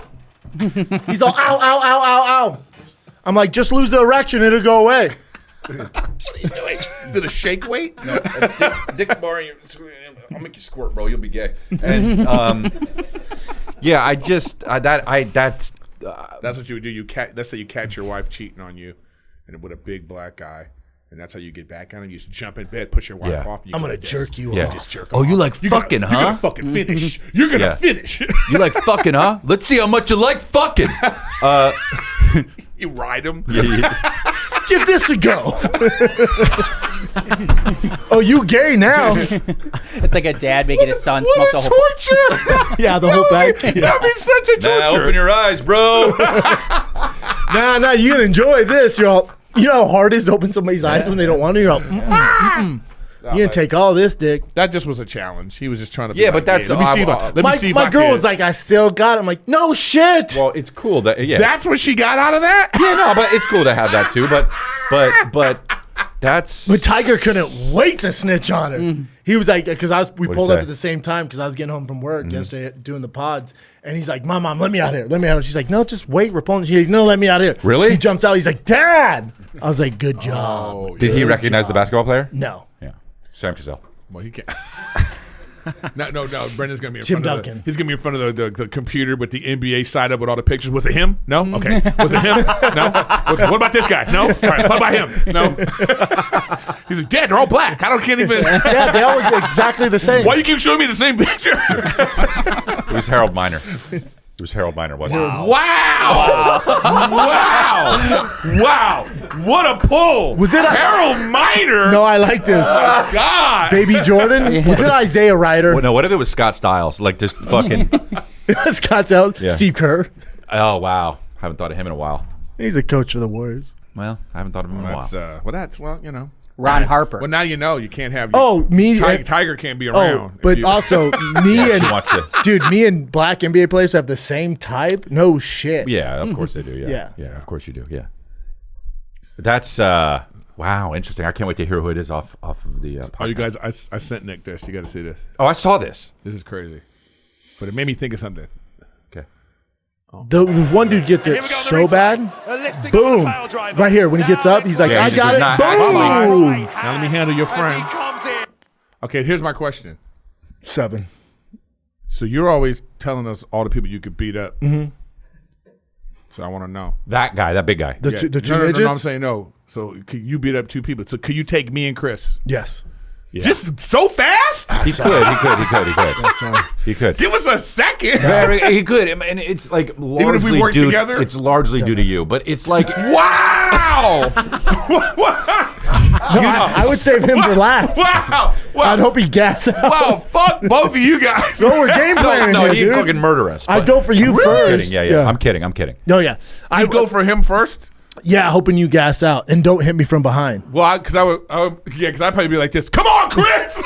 He's all, "Ow, ow, ow, ow, ow." I'm like, "Just lose the erection, it'll go away." What are you doing? Is it a shake weight? Dick bar. I'll make you squirt, bro. You'll be gay. And yeah, I just that's That's what you would do. Let's say you catch your wife cheating on you, and with a big black guy, and that's how you get back on her. You just jump in bed, push your wife Yeah. off. And you I'm go gonna like this. jerk you yeah. off. Just jerk Oh, off. you like You're gonna- fucking, You're huh? gonna fucking finish. You're gonna Yeah. finish. You like fucking, huh? Let's see how much you like fucking. You ride him. Give this a go. Oh, you gay now? it's like a dad making his son smoke the whole. Torture. Yeah, the whole bag. That'd be such a torture. Nah, open your eyes, bro. Nah, you can enjoy this. You're all, you know how hard it is to open somebody's eyes when they don't want to? You're all, You can take all this, dick. That just was a challenge. He was just trying to. Be Yeah, like, but that's- let me see. Let me see. My girl was like, "I still got it." I'm like, "No shit." Well, it's cool that "That's what she got out of that." yeah, no, but it's cool to have that too. But that's But Tiger couldn't wait to snitch on her. He was like, because we What'd pulled he up say? at the same time because I was getting home from work yesterday doing the pods, and he's like, "Mom, let me out here, let me out here." She's like, "No, just wait, we're pulling." She's like, "No, let me out here." Really? He jumps out. He's like, "Dad." I was like, "Good job." Oh, Did he recognize the basketball player? No. Yeah, Sam Cassell. Well, he can't. No. Brendan's gonna be in Tim front Duncan. of he's gonna be in front of the computer with the NBA side up with all the pictures. Was it him? No. Okay. Was it him? No. What about this guy? No. All right. What about him? No. He's like, "Dad, they're all black. Can't even." Yeah, they all look exactly the same. Why you keep showing me the same picture? It was Harold Miner. It was Harold Miner, wasn't it? Wow. Wow. What a pull. Was it Harold Miner? No, I like this. God. Baby Jordan? Was it Isaiah Ryder? Well, no, what if it was Scott Stiles? Like just fucking. Scott's out. Yeah. Steve Kerr. Oh wow, haven't thought of him in a while. He's a coach for the Warriors. Well, I haven't thought of him in a while. That's you know. Ron Harper. Well, now you know you can't have. Oh, me. Tiger can't be Oh, around. but If you- also me She and wants to. dude, me and black NBA players have the same type. No shit. Yeah, of course they do. Yeah. Yeah. Of course you do. Yeah. That's wow, interesting. I can't wait to hear who it is off of the podcast. Oh, you guys, I sent Nick this. You got to see this. Oh, I saw this. This is crazy. But it made me think of something. Okay. The one dude gets it so bad. Boom. Right here, when he gets up, he's like, Yeah, I he got does it. not- Boom. Now let me handle your friend. Okay, here's my question. 7. So you're always telling us all the people you could beat up. Mm-hmm. So I want to know. That guy, that big guy. The Yeah. two No, midgets? I'm saying no. So could you beat up 2 people? So could you take me and Chris? Yes. Yeah. Just so fast? He could. He could. Give us a second. He could, and it's like largely if we work due. together? It's largely due to you, but it's like Wow! No, I would save him for last. Wow! I'd hope he gas out. Wow! Fuck both of you guys. So we're game playing no, here, he'd dude. fucking murder us. I'd but- go for you I'm first. kidding. Yeah. I'm kidding. No, yeah. I go for him first. Yeah, hoping you gas out and don't hit me from behind. Well, because I'd probably be like this. Come on, Chris.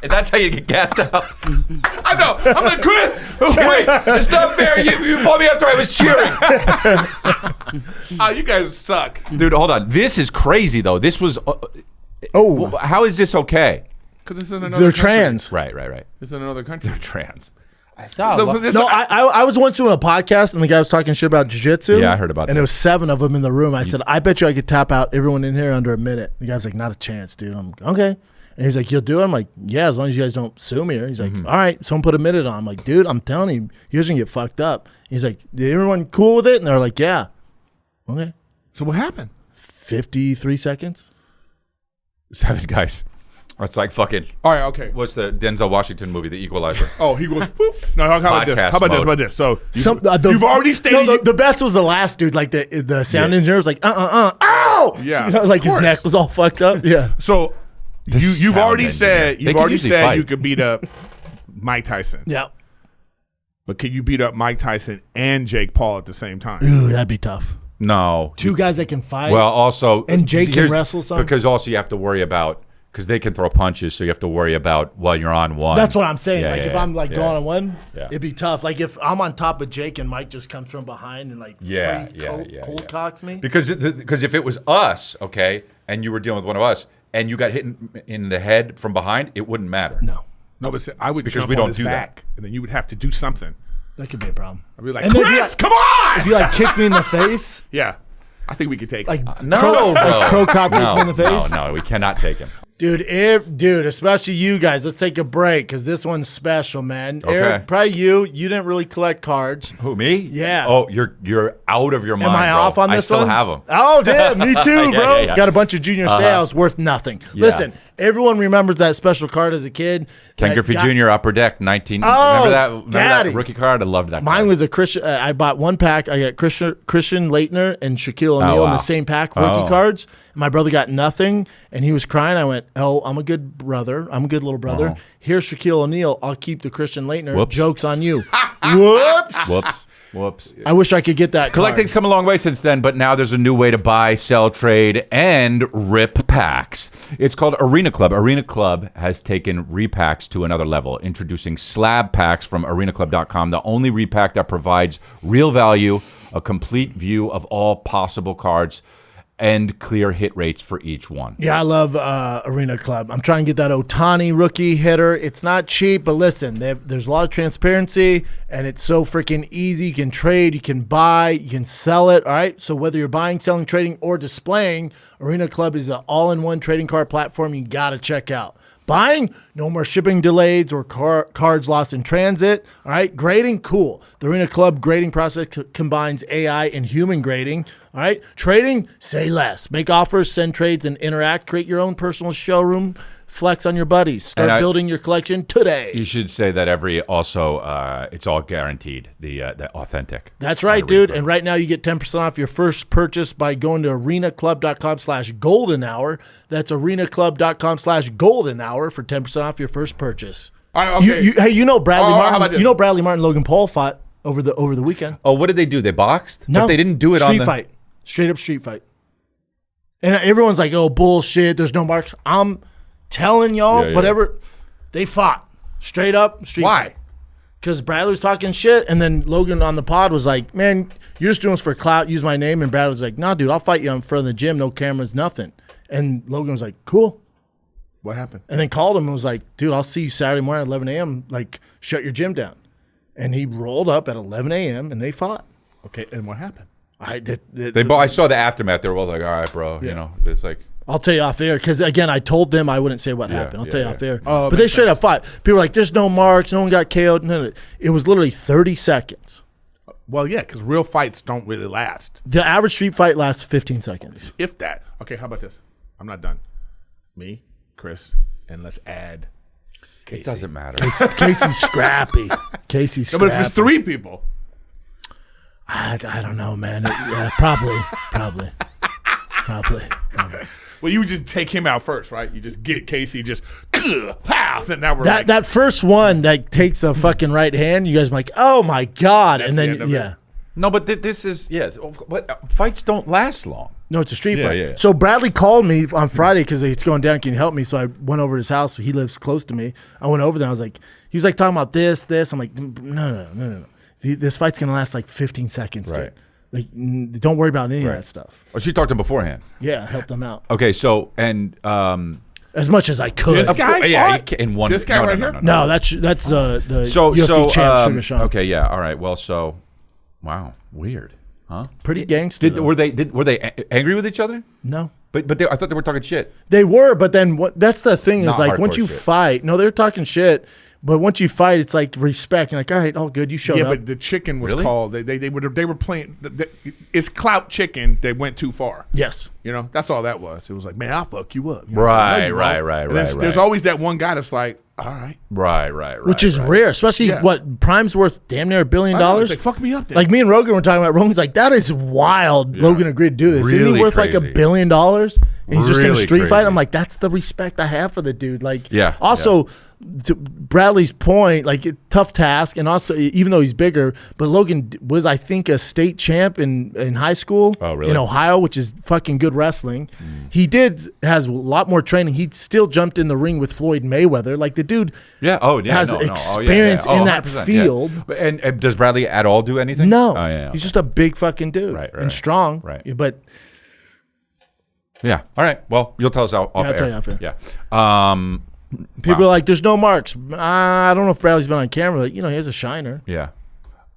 And that's how you get gassed out. I know. I'm like, Chris. Wait, it's not fair. You fought me after I was cheering. Oh, you guys suck. Dude, hold on. This is crazy, though. This was... how is this okay? Because it's in another They're country. trans. Right. It's in another country. Trans. I saw. No, I was once doing a podcast and the guy was talking shit about jiu-jitsu. Yeah, I heard about and that. there was 7 of them in the room. I said, I bet you I could tap out everyone in here under a minute. The guy was like, not a chance, dude. I'm like, okay. And he's like, you'll do it? I'm like, yeah, as long as you guys don't sue me. He's like, all right, someone put a minute on. I'm like, dude, I'm telling you, you're going to get fucked up. He's like, is everyone cool with it? And they're like, yeah. Okay. So what happened? 53 seconds. 7 guys. It's like fucking... All right, okay. What's the Denzel Washington movie, The Equalizer? Oh, he goes, boop. No, how about this? Podcast How about this? mode. How about this? So You've already stated... No, the best was the last dude. Like the sound engineer was like, ow! Yeah, You know, like of his course. neck was all fucked up. Yeah. So you've sound already engineer. said They can usually fight. you could beat up Mike Tyson. Yeah. But can you beat up Mike Tyson and Jake Paul at the same time? Ooh, that'd be tough. No. 2 guys that can fight. Well, also... And Jake can here's- wrestle some? Because also you have to worry about... Because they can throw punches, so you have to worry about while you're on one. That's what I'm saying. Yeah, like yeah, if I'm yeah, like yeah. going on one, Yeah. it'd be tough. Like if I'm on top of Jake and Mike just comes from behind and like cold cocks me. Because if it was us, okay, and you were dealing with one of us, and you got hit in the head from behind, it wouldn't matter. No, No, but I would Because jump we on don't his do that. back, and then you would have to do something. that could be a problem. I'd be like, And then if you Chris, like- come on! If you like kick me in the face, Yeah, I think we could take like it. No, bro. crow cop kick me in the face. No, we cannot take him. Dude, especially you guys. Let's take a break because this one's special, man. Okay. Eric, probably you. You didn't really collect cards. Who, me? Yeah. Oh, you're out of your mind, Am I bro. off on this I still one? have them. Oh, damn. Me too, Yeah, bro. yeah. Got a bunch of junior sales worth nothing. Yeah. Listen, everyone remembers that special card as a kid. Ken that Griffey got- Jr. Upper Deck 19. Oh, remember that? Remember daddy. that rookie card? I loved that. Mine card. was a Christian. I bought one pack. I got Christian Leitner and Shaquille O'Neal in wow. the same pack, rookie Oh. cards. And my brother got nothing, and he was crying. I went, "Oh, I'm a good brother. I'm a good little brother. Here's Shaquille O'Neal. I'll keep the Christian Leitner. Whoops. Joke's on you." Whoops. Whoops. I wish I could get that. Collecting's card. come a long way since then, but now there's a new way to buy, sell, trade, and rip packs. It's called Arena Club. Arena Club has taken repacks to another level, introducing slab packs from arenaclub.com, the only repack that provides real value, a complete view of all possible cards, and clear hit rates for each one. Yeah, I love Arena Club. I'm trying to get that Otani rookie hitter. It's not cheap, but listen, there's a lot of transparency, and it's so freaking easy. You can trade, you can buy, you can sell it, all right? So whether you're buying, selling, trading, or displaying, Arena Club is an all-in-one trading card platform you got to check out. Buying, no more shipping delays or cards lost in transit. All right, grading, cool. The Arena Club grading process combines AI and human grading. All right, trading, say less. Make offers, send trades, and interact. Create your own personal showroom. Flex on your buddies. Start building your collection today. You should say that it's all guaranteed, the authentic. That's right, dude. And right now you get 10% off your first purchase by going to arenaclub.com/golden hour. That's arenaclub.com/golden hour for 10% off your first purchase. All right, okay. Hey, you know Bradley Oh, how Martin. about this? You know Bradley Martin, Logan Paul fought over the weekend. Oh, what did they do? They boxed? No, But they didn't do it on street the... fight. Straight up street fight. And everyone's like, "Oh, bullshit! There's no marks." I'm telling y'all, Yeah. whatever. They fought straight up street Why? fight. Because Bradley was talking shit, and then Logan on the pod was like, "Man, you're just doing this for clout. Use my name." And Bradley was like, "Nah, dude, I'll fight you in front of the gym. No cameras, nothing." And Logan was like, "Cool." What happened? And then called him and was like, "Dude, I'll see you Saturday morning at 11 a.m. Like, shut your gym down." And he rolled up at 11 a.m. and they fought. Okay, and what happened? I saw the aftermath. They were both like, all right, bro. You know, it's like... I'll tell you off air because again, I told them I wouldn't say what happened. I'll tell you yeah. off air. Oh, but they makes straight up fought. People were like, "There's no marks. No one got KO'd." No. It was literally 30 seconds. Well, yeah, because real fights don't really last. The average street fight lasts 15 seconds. If that. Okay, how about this? I'm not done. Me, Chris, and let's add Casey. It doesn't matter. Casey's scrappy. Casey's No, scrappy. but if it's 3 people, I don't know, man. Probably. well, you would just take him out first, right? You just get Casey, just pow. Then now we're That first one that takes a fucking right hand, you guys are like, "Oh my god!" That's And the then end of it. No, but this is but fights don't last long. No, it's a street fight. yeah. So Bradley called me on Friday because it's going down. Can you help me? So I went over to his house. He lives close to me. I went over there. I was like, he was like talking about this. I'm like, no. This fight's gonna last like 15 seconds. Right. Dude. Like, don't worry about any of that stuff. Oh, she talked to him beforehand. Yeah, helped him out Okay, so and as much as I could. This guy yeah, fought? in one. This guy right here? No, that's the So UFC champ, Sugar Sean. okay, yeah, all right. Well, so wow, weird, huh? Pretty gangster. Were they angry with each other? No. But I thought they were talking shit. They were, but then that's the thing is Not like once hardcore you shit. fight, no, they're talking shit. But once you fight, it's like respect. You're like, all right, all good. You showed Yeah, up. but the chicken was Really? called. They were playing. It's Clout chicken. They went too far. Yes. You know, that's all that was. It was like, man, I'll fuck you up. You know, Right, no, you right, won't. right, And there's- right, There's right. always that one guy that's like, all right. Right. Which is rare, especially Yeah. what Prime's worth damn near $1 billion. I know, it's like, fuck me up then. Like me and Rogan were talking about. Rogan's like, that is wild. Logan agreed to do this. Isn't Really he worth like crazy. $1 billion? And he's just gonna Really street fight. crazy. I'm like, that's the respect I have for the dude. Like, Yeah, Also, to Bradley's point, like tough task, and also even though he's bigger, but Logan was I think a state champ in high school really? in Ohio, which is fucking good wrestling. He has a lot more training. He still jumped in the ring with Floyd Mayweather. Like the dude, Yeah. Oh, yeah. has no, no. experience in that 100%, field. Yeah. And does Bradley at all do anything? No, Oh, yeah. he's just a big fucking dude Right, and strong. right. But Yeah. All right. Well, you'll tell us off I'll air. tell you off air. Yeah. people are like, "There's no marks." I don't know if Bradley's been on camera. Like, he has a shiner. Yeah.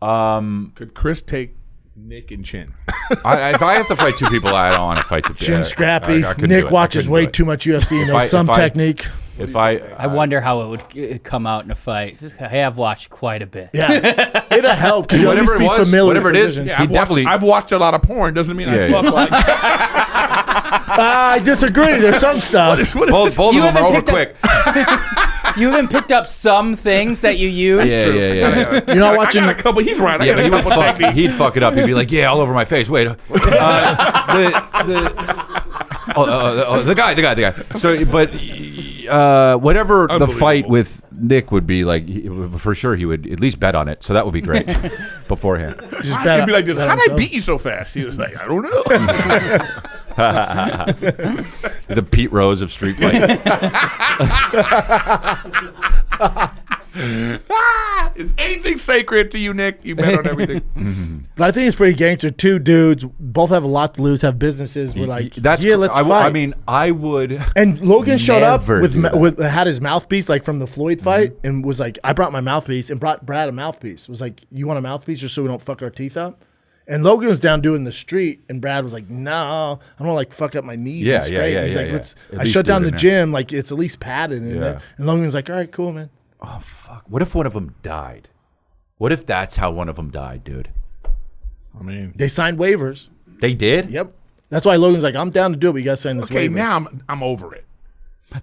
Could Chris take Nick and Chin? If I have to fight two people, I don't want to fight two people. Chin scrappy. I couldn't do it. Nick I watches couldn't way do it. too much UFC and If knows I- some if I- technique. If I wonder how it would come out in a fight. I have watched quite a bit. Yeah, it'll help because you at least Whatever be it was, familiar whatever with it is, positions. yeah. I've watched, definitely- I've watched a lot of porn. Doesn't mean Yeah, I fuck yeah. like. I disagree. There's some stuff. both of You them are over haven't picked quick. You even picked up some things that you use. Yeah. You're not watching. I got a couple. He's right. I Yeah, got but a he would couple fuck, techniques. he'd fuck it up. He'd be like, "Yeah, all over my face." Wait, the guy. So, but whatever the fight with Nick would be like, for sure he would at least bet on it. So that would be great beforehand. Just He'd be like this. bet How'd I himself. beat you so fast? He was like, I don't know. The Pete Rose of street fight. Is anything sacred to you, Nick? You bet on everything. But I think it's pretty gangster. Two dudes, both have a lot to lose, have businesses. We're like, let's fight. I mean, I would. And Logan showed up never do that. with had his mouthpiece like from the Floyd fight and was like, I brought my mouthpiece and brought Brad a mouthpiece. Was like, you want a mouthpiece just so we don't fuck our teeth up? And Logan was down doing the street, and Brad was like, "No, I don't like fuck up my knees." Yeah, and scrape." yeah, He's yeah, like, yeah. "Let's." At I least shut do it down the in there. gym, like it's at least padded in Yeah. there. And Logan was like, "All right, cool, man." Oh fuck! What if one of them died? What if that's how one of them died, dude? I mean, They signed waivers. They did? Yep. That's why Logan's like, "I'm down to do it, but you got to sign this okay, waiver." now I'm over it.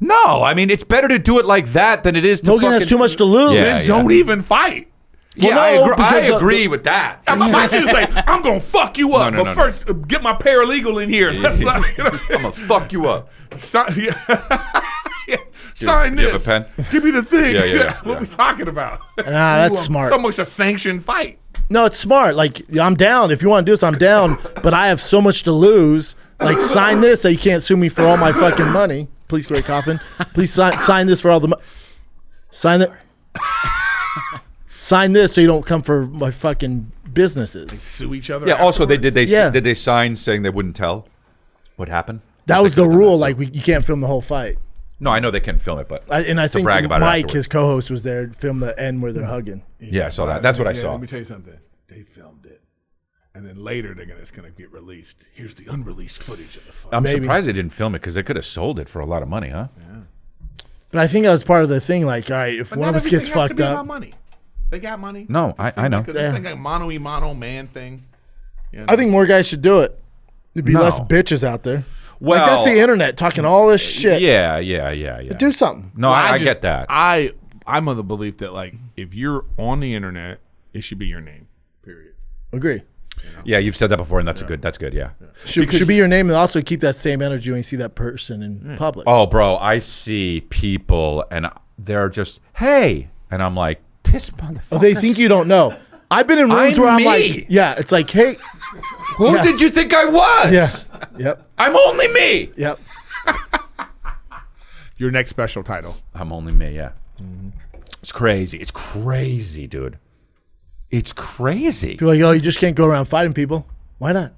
No, I mean it's better to do it like that than it is to. Logan has fucking- too much to lose. Yeah, Just don't even fight. Yeah, Well, no, I because agree with that. My shit is like, I'm gonna fuck you up, No, but first get my paralegal in here. That's like, I'm gonna fuck you up. Sign, sign Do you this. have a pen? Give me the thing. Yeah. What are we talking about? Nah, that's smart. So much a sanctioned fight. No, it's smart. Like, I'm down. If you want to do this, I'm down. But I have so much to lose. Like, sign this so you can't sue me for all my fucking money. Please, Greg Coffin. Please sign this for all the sign it. Sign this so you don't come for my fucking businesses. Sue each other. Yeah. Also, afterwards. did they sign saying they wouldn't tell what happened? That was the rule. Like, you can't film the whole fight. No, I know they can film it, but I to think brag about it Mike, afterwards. his co-host, was there to film the end where they're hugging. Yeah, I saw that. That's what I Yeah, saw. Let me tell you something. They filmed it, and then later it's gonna get released. Here's the unreleased footage of the fight. I'm Maybe. surprised they didn't film it because they could have sold it for a lot of money, huh? But I think that was part of the thing. Like, all right, if But one not of us everything gets has to fucked be about up. money. They got money. No, I know. Because this thing like mano man thing. You know? I think more guys should do it. There'd be No. less bitches out there. Well, Like, that's the internet talking all this shit. Yeah. Do something. No, I get that. I'm of the belief that like if you're on the internet, it should be your name. Period. Agree. Yeah, you've said that before, and that's good. That's good. Yeah. Should be your name and also keep that same energy when you see that person in public. Oh, bro, I see people, and they're just, hey, and I'm like, this motherfucker. Oh, they think you don't know. I've been in rooms I'm where I'm me. like, yeah, it's like, hey, Who did you think I was? yeah, yep, I'm only me. yep. Your next special title. I'm only me, yeah. It's crazy. It's crazy, dude. It's crazy. People are like, oh, you just can't go around fighting people. Why not?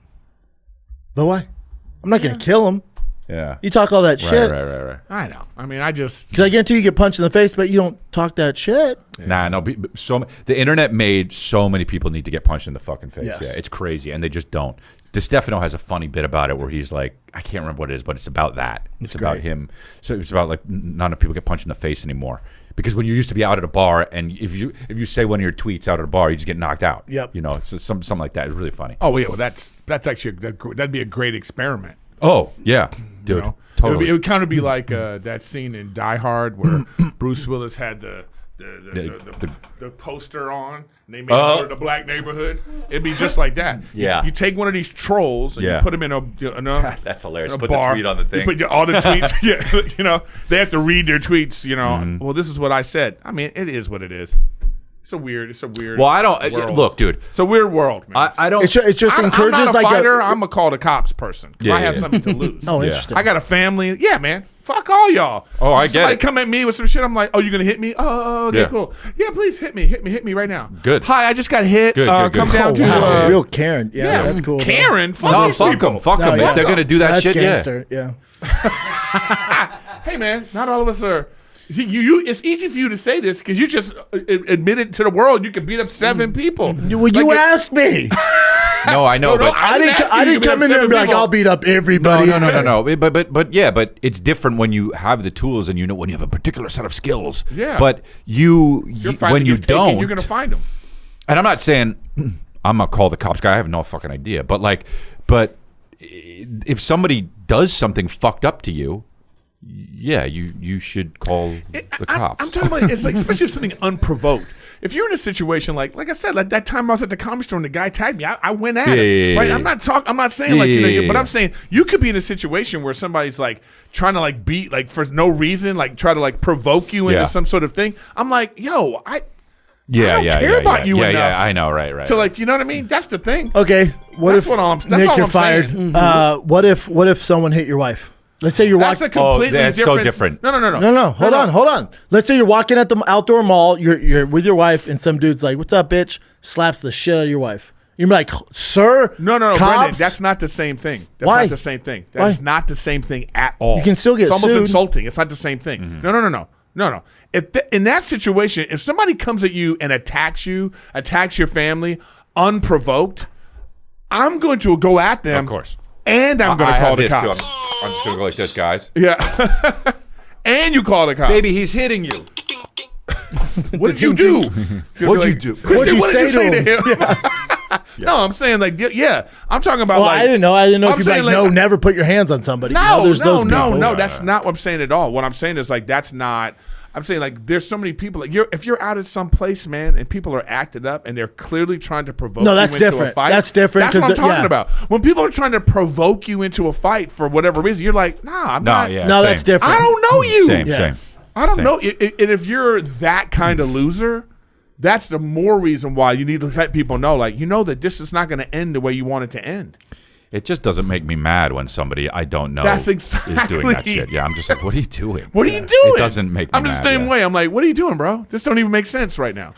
But why? I'm not gonna kill them. Yeah. You talk all that shit. Right. I know. I mean, I just. Because I guarantee you get punched in the face, but you don't talk that shit. Nah, no. The internet made so many people need to get punched in the fucking face. Yes. Yeah, it's crazy, and they just don't. DeStefano has a funny bit about it where he's like, I can't remember what it is, but it's about that. It's about great. him. So it's about like not enough people get punched in the face anymore. Because when you used to be out at a bar, and if you say one of your tweets out at a bar, you just get knocked out. Yep. You know, it's just something like that. It's really funny. Oh yeah, well that's actually that'd be a great experiment. Oh yeah, dude, You know? totally. It would kind of be like that scene in Die Hard where Bruce Willis had the poster on, and they made it for the black neighborhood. It'd be just like that. Yeah. You take one of these trolls and Yeah. you put them in a That's hilarious. in a Put bar. the tweet on the thing. You put all the tweets. Yeah, you know, they have to read their tweets. You know, well, this is what I said. I mean, it is what it is. It's a weird. Well, I don't world. look, dude. It's a weird world, man. I don't. It just I'm encourages not a like fighter. a. I'm a call the cops person. 'Cause Yeah, I have yeah. something to lose. Oh, Yeah. interesting. I got a family. Yeah, man. Fuck all y'all. Oh, I get Somebody it. come at me with some shit. I'm like, oh, you gonna hit me? Oh, okay, Yeah. cool. Yeah, please hit me right now. Good. Hi, I just got hit. Good, good, Come good. down Oh, to wow. Real Karen. Yeah, yeah, that's cool. though. Karen. Fuck No, these fuck people. them. Fuck No, them. yeah. If they're gonna do that That's shit, gangster. Yeah. Hey, man, not all of us are. See, you. It's easy for you to say this because you just admitted to the world you could beat up 7 people. Well, you asked me. No, I know, but I didn't ask you to beat come up in there and 7 be like, people. I'll beat up everybody. No. But yeah, but it's different when you have the tools and you know when you have a particular set of skills. Yeah. But You're fighting when you against taking, don't, you're gonna find them. and I'm not saying I'm gonna call the cops guy. I have no fucking idea. But if somebody does something fucked up to you, yeah, you should call the cops. I'm talking about it's like especially if something unprovoked. If you're in a situation like I said, like that time I was at the comedy store and the guy tagged me, I went at him. Yeah. Right? I'm not saying like Yeah. but I'm saying you could be in a situation where somebody's like trying to like beat like for no reason, like try to like provoke you into Yeah. some sort of thing. I'm like, yo, I yeah, don't yeah, care yeah, about yeah. you yeah, enough. Yeah, I know, right. to like, you know what I mean? That's the thing. Okay. What That's if what that's Nick, all you're I'm fired? saying. What if someone hit your wife? Let's say you're That's a walking. completely that's so different. different. No. No. Hold on. Let's say you're walking at the outdoor mall. You're with your wife, and some dude's like, "What's up, bitch?" Slaps the shit out of your wife. You're like, "Sir, No, Brendan, cops?" that's not the same thing. That's Why? not the same thing. Why? That's not the same thing at all. You can still get It's almost sued. insulting. It's not the same thing. No. If in that situation, if somebody comes at you and attacks your family unprovoked, I'm going to go at them. Of course. And I'm going to call the this cops. Too. I'm just gonna go like this, guys. Yeah. And you call the cops. Baby, he's hitting you. What did you do? What'd you do? Kristen, what did you say to him? him? No, I'm saying like, yeah. I'm talking about Well, like. I didn't know. I'm if you'd be saying, like, no, never put your hands on somebody. You know, there's those people. No. That's not what I'm saying at all. What I'm saying is like that's not. I'm saying like there's so many people. Like if you're out at some place, man, and people are acted up and they're clearly trying to provoke. No, that's you into different. A fight, That's different, That's what I'm 'cause talking yeah. about. When people are trying to provoke you into a fight for whatever reason, you're like, nah, I'm No, not. yeah. No, same. that's different. I don't know you. Same. I don't Same. know. And if you're that kind of loser, that's the more reason why you need to let people know, like, you know that this is not going to end the way you want it to end. It just doesn't make me mad when somebody I don't know That's is doing that exactly- shit. Yeah, I'm just like, what are you doing? What are you doing? It doesn't make me I'm the mad, same yeah. way. I'm like, what are you doing, bro? This don't even make sense right now.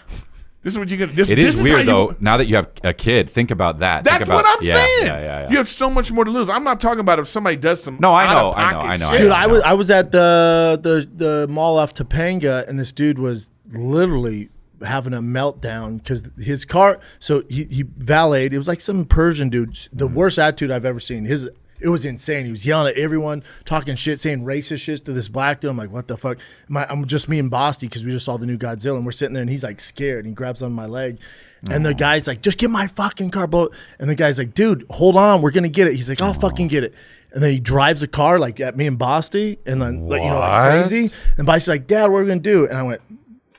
This is what you're going to. It is how weird you- though. Now that you have a kid, think about that. That's think about, what I'm saying. Yeah. You have so much more to lose. I'm not talking about if somebody does some. No, I know, out-of-pocket I know. shit. Dude, I I was at the mall off Topanga, and this dude was literally having a meltdown because his car. So he valeted. It was like some Persian dude, the worst attitude I've ever seen. It was insane. He was yelling at everyone, talking shit, saying racist shit to this black dude. I'm like, what the fuck? I'm just me and Bosty because we just saw the new Godzilla, and we're sitting there, and he's like scared, and he grabs on my leg. And the guy's like, just get my fucking car, bro. And the guy's like, dude, hold on, we're gonna get it. He's like, I'll fucking get it. And then he drives the car like at me and Bosty, and then like crazy. And Bosty's like, Dad, what are we gonna do? And I went,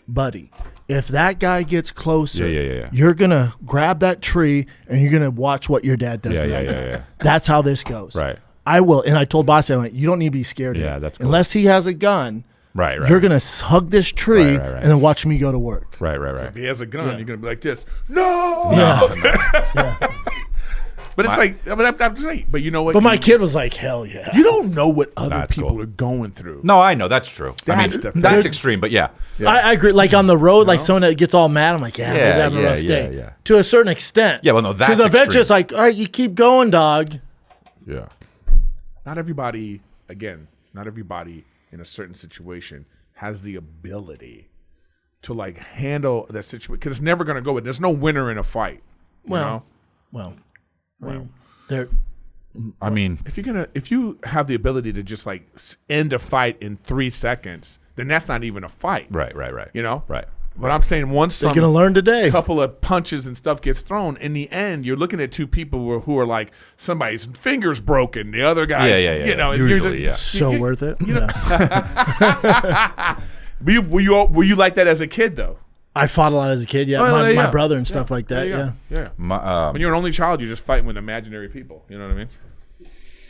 buddy, if that guy gets closer, Yeah. you're gonna grab that tree and you're gonna watch what your dad does. to that guy. Yeah. That's how this goes. Right. I will. And I told Bossy, I went, you don't need to be scared. Yeah, of him. that's cool. Unless he has a gun, Right. You're gonna hug this tree Right. and then watch me go to work. Right. If he has a gun, you're gonna be like this. No. Yeah. But it's like, I'm saying, but you know what? But my kid was like, hell yeah. you don't know what other That's people cool. are going through. No, I know that's true. That's I the mean, thing. that's extreme, but yeah. I agree. Like on the road, like someone that gets all mad, I'm like, yeah, they're having a rough day. Yeah. To a certain extent. Yeah, well, no, that's because eventually extreme. it's like, all right, you keep going, dog. Yeah. Not everybody, again, not everybody in a certain situation has the ability to like handle that situation because it's never going to go. There's no winner in a fight. You know? Well, there. I mean, if you have the ability to just like end a fight in 3 seconds, then that's not even a fight. right. You know? Right. But I'm saying once They're gonna learn today. a couple of punches and stuff gets thrown, in the end, you're looking at two people who are like somebody's fingers broken, the other guy's, Yeah. you know, and Usually, you're just, So worth it. Were you like that as a kid though? I fought a lot as a kid. Yeah, Oh, my brother and stuff like that. Yeah. Yeah. My, When you're an only child, you're just fighting with imaginary people. You know what I mean?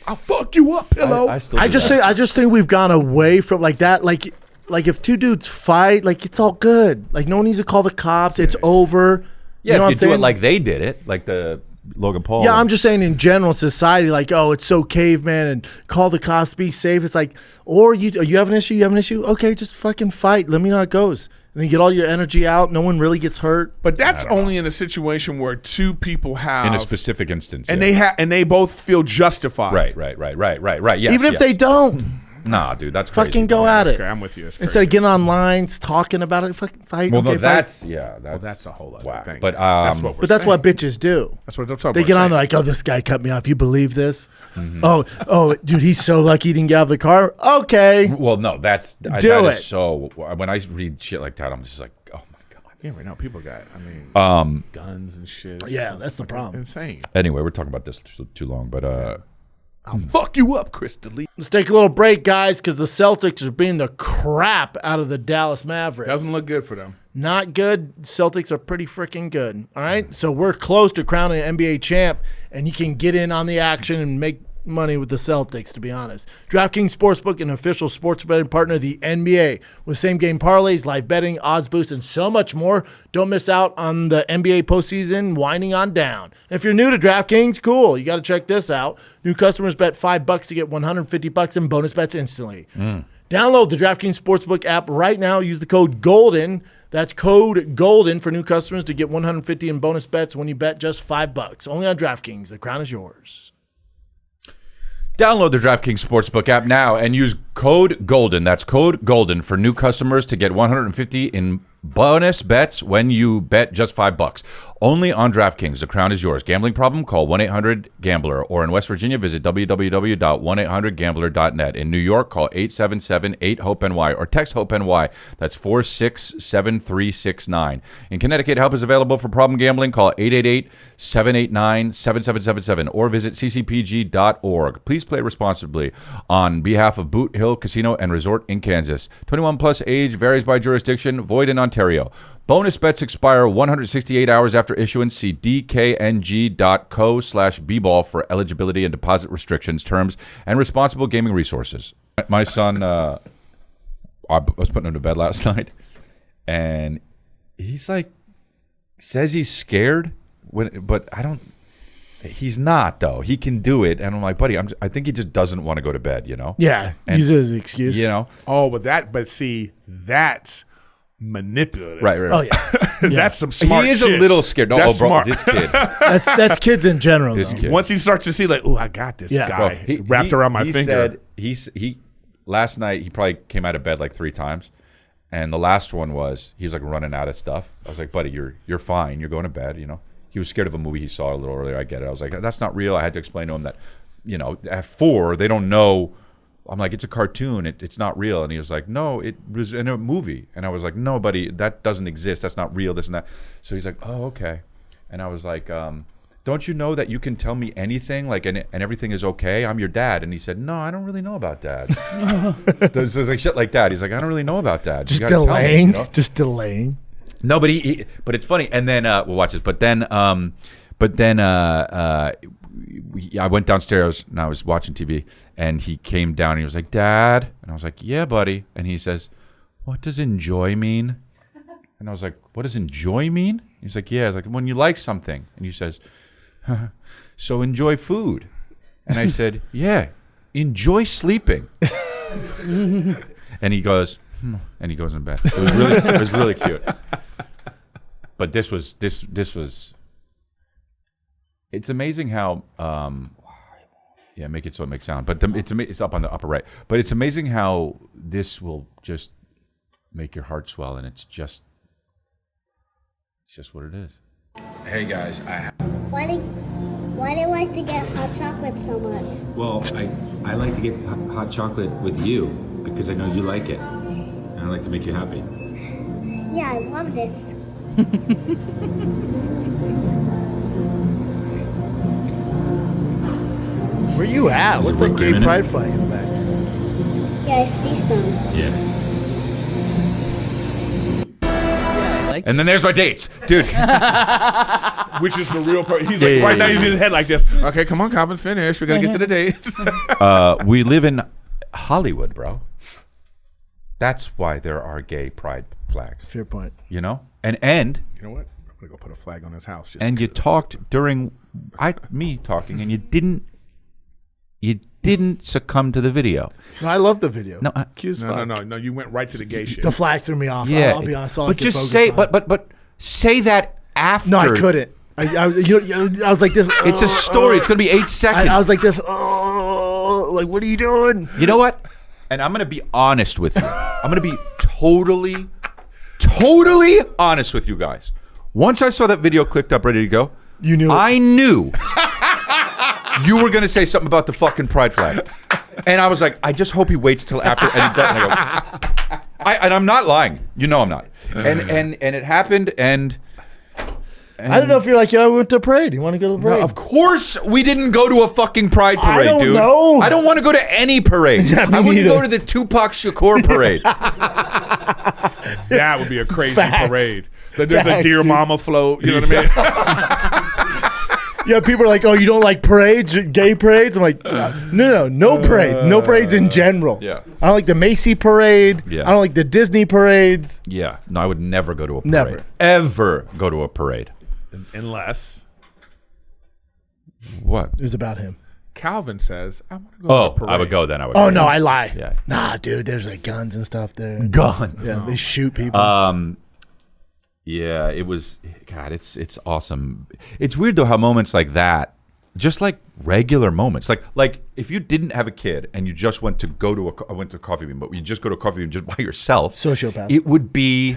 I'll fuck you up, pillow. I still I do just that. think we've gone away from like that. Like if two dudes fight, like it's all good. Like no one needs to call the cops. It's over. Yeah, you know if what you I'm saying? do it like they did it, like the Logan Paul. Yeah, I'm just saying in general society, like, oh, it's so caveman and call the cops, be safe. It's like, or you have an issue, okay, just fucking fight. Let me know how it goes. And then you get all your energy out. No one really gets hurt. But that's only in a situation where two people have in a specific instance. and yeah. they both feel justified. Right. Yes, Even if they don't, Nah, dude, that's crazy. fucking go at That's it. great. I'm with you. That's Instead crazy. of getting on lines, talking about it, fucking fight. Well, okay, no, fight. that's a whole other whack. thing. But that's what we're But that's saying. what bitches do. That's what I'm talking They about. get on, they're like, oh, this guy cut me off. You believe this? Mm-hmm. Oh, dude, he's so lucky he didn't get out of the car. Okay. Well, no, that Do is it. so. When I read shit like that, I'm just like, oh my god. Yeah, right now people got, guns and shit. It's Yeah, so that's the fucking problem. Insane. Anyway, we're talking about this too long, but I'll fuck you up, Chris D'Elia. Let's take a little break, guys, because the Celtics are beating the crap out of the Dallas Mavericks. Doesn't look good for them. Not good. Celtics are pretty freaking good. All right. So we're close to crowning an NBA champ, and you can get in on the action and make money with the Celtics, to be honest. DraftKings Sportsbook, an official sports betting partner of the NBA, with same game parlays, live betting, odds boost, and so much more. Don't miss out on the NBA postseason winding on down. And if you're new to DraftKings, cool. You got to check this out. New customers bet $5 to get $150 in bonus bets instantly. Download the DraftKings Sportsbook app right now. Use the code GOLDEN. That's code GOLDEN for new customers to get $150 in bonus bets when you bet just $5. Only on DraftKings. The crown is yours. download the DraftKings Sportsbook app now and use code GOLDEN. That's code GOLDEN for new customers to get $150 in bonus bets when you bet just $5. Only on DraftKings. The crown is yours. Gambling problem? Call 1-800-GAMBLER. Or in West Virginia, visit www.1800gambler.net. In New York, call 877-8-HOPE-NY or text HOPE-NY. That's 467-369. In Connecticut, help is available for problem gambling. Call 888-789-7777 or visit ccpg.org. Please play responsibly on behalf of Boot Hill Casino and Resort in Kansas. 21 plus age varies by jurisdiction. Void in Ontario. Bonus bets expire 168 hours after issuance. See dkng.co/bball for eligibility and deposit restrictions, terms, and responsible gaming resources. My son, I was putting him to bed last night, and he's like, says he's scared, but I don't. He's not, though. He can do it, and I'm like, buddy, I think he just doesn't want to go to bed, you know? Yeah, And- use it as an excuse. You know? Oh, but see, that's manipulative. Right. Oh, yeah. That's some smart He is shit. a little scared. No, That's bro, smart. this kid. That's kids in general, This though. kid. Once he starts to see, like, oh, I got this Yeah. guy Bro, wrapped around my he finger. Said he last night he probably came out of bed like 3 times, and the last one was he was like running out of stuff. I was like, buddy, you're fine. You're going to bed. You know, he was scared of a movie he saw a little earlier. I get it. I was like, that's not real. I had to explain to him that, you know, at 4 they don't know. I'm like, it's a cartoon. It's not real. And he was like, no, it was in a movie. And I was like, no, buddy, that doesn't exist. That's not real. This and that. So he's like, oh, okay. And I was like, don't you know that you can tell me anything, like, and everything is okay? I'm your dad. And he said, no, I don't really know about dad. So it's like shit like that. He's like, I don't really know about dad. You Just gotta tell me, delaying. you know? Just delaying. No, but but it's funny. And then we'll watch this. But then, But then I went downstairs and I was watching TV, and he came down and he was like, "Dad," and I was like, "Yeah, buddy," and he says, "What does enjoy mean?" And I was like, "What does enjoy mean?" He's like, "Yeah." I was like, "When you like something," and he says, "So enjoy food," and I said, "Yeah, enjoy sleeping," and he goes, and he goes in bed. It was really cute. But this was. It's amazing how, make it so it makes sound. But it's up on the upper right. But it's amazing how this will just make your heart swell, and it's just what it is. Hey guys, Why do you like to get hot chocolate so much? well, I like to get hot chocolate with you because I know you like it, and I like to make you happy. Yeah, I love this. Where you at? What's that gay pride flag in the back? Yeah, I see some. Yeah. And then there's my dates, dude. Which is the real part. He's like, right now he's in his head like this. Okay, come on, Calvin's finished. We got to get to the dates. We live in Hollywood, bro. That's why there are gay pride flags. Fair point. You know? And You know what? I'm going to go put a flag on his house. Just you talked during me talking, and you didn't succumb to the video. No, I love the video. No, Cute as fuck. No. You went right to the gay shit. The flag threw me off. Yeah, I'll be honest. All I but could just focus say, on. but say that after. No, I couldn't. I was like this. It's a story. It's gonna be 8 seconds. I was like this. Oh, like what are you doing? You know what? And I'm gonna be honest with you. I'm gonna be totally honest with you guys. Once I saw that video clicked up, ready to go, You knew. I knew you were gonna say something about the fucking pride flag, and I was like, I just hope he waits till after. And he doesn't. I go, and I'm not lying. You know I'm not. And it happened. And I don't know if you're like, yeah, I went to a parade. You want to go to the parade? of course, we didn't go to a fucking pride parade, don't dude. know. I don't want to go to any parade. Yeah, me I wouldn't neither. go to the Tupac Shakur parade. That would be a crazy Facts. parade. There's a Facts, Dear dude. Mama float. You know what I mean? Yeah, people are like, oh, you don't like parades, gay parades? I'm like, no parade. No parades in general. Yeah. I don't like the Macy parade. Yeah. I don't like the Disney parades. Yeah. No, I would never go to a parade. Never. Ever go to a parade. Unless What? It was about him. Calvin says, I want to go to a Oh, parade. I would go then. I would Oh, go. no, I lie. Yeah. Nah, dude, there's like guns and stuff there. Gun. Yeah, they shoot people. Yeah, it was. God, it's awesome. It's weird though how moments like that, just like regular moments, like if you didn't have a kid and you just went to a coffee bean, but you just go to a coffee bean just by yourself, Sociopath. it would be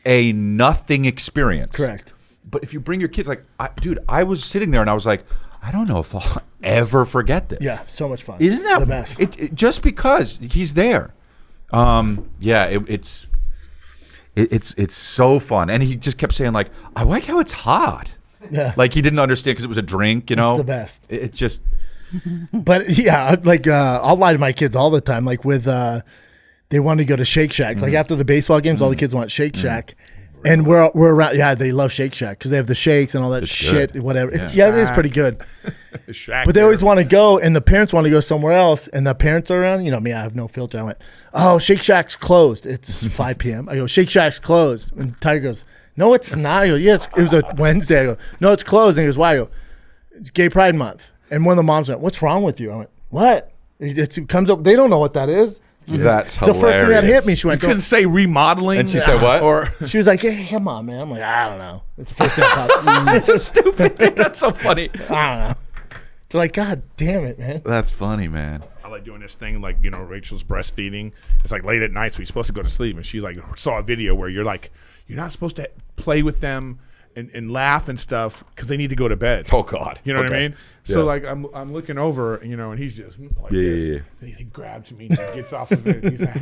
a nothing experience. Correct. But if you bring your kids, like, dude, I was sitting there and I was like, I don't know if I'll ever forget this. Yeah, so much fun. Isn't that the best? It just because he's there. Yeah, it's so fun, and he just kept saying like, I like how it's hot. Yeah. Like he didn't understand because it was a drink, you know. the best. It just But yeah, like I'll lie to my kids all the time. Like with they want to go to Shake Shack. Like after the baseball games, all the kids want Shake Shack. And we're around. Yeah, they love Shake Shack because they have the shakes and all that It's shit. good. Whatever. Yeah, it is pretty good. Shaq But they there. always want to go, and the parents want to go somewhere else, and the parents are around. You know me, I have no filter. I went, oh, Shake Shack's closed. It's 5 p.m. I go, Shake Shack's closed. And Tiger goes, no, it's not. I go, yeah, it was a Wednesday. I go, no, it's closed. And he goes, why? I go, it's Gay Pride Month. And one of the moms went, what's wrong with you? I went, what? It comes up. They don't know what that is. that's It's the first thing that hit me. She You went, couldn't say remodeling. And she said what? Or she was like, hey, come on, man. I'm like, I don't know. It's the first thing that popped. I It's so stupid. That's so funny. don't know. They're like, God damn it, man. That's funny, man. I like doing this thing, like, you know, Rachel's breastfeeding. It's like late at night, so he's supposed to go to sleep. And she like saw a video where you're like, you're not supposed to play with them and laugh and stuff because they need to go to bed. Oh God. You know what I Okay. mean? So Yeah. like I'm looking over, you know, and he's just like Yeah, this. yeah, yeah. And he grabs me and he gets off of it. And he's like, you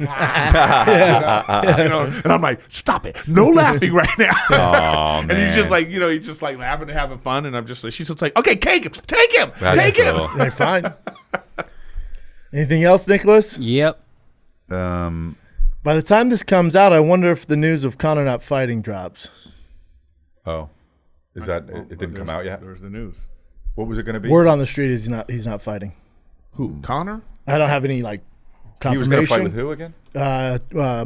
know, and I'm like, stop it, no laughing right now. Oh, And he's just man. like, you know, he's just like laughing and having fun. And I'm just like, she's just like, okay, take him, take him, That's take cool. him. Like, fine. Anything else, Nicholas? Yep. By the time this comes out, I wonder if the news of Conor not fighting drops. Oh. Is that it? Didn't come out yet. There's the news. What was it going to be? Word on the street is he's not fighting. Who? Conor? I don't have any like He was confirmation. going to fight with who again?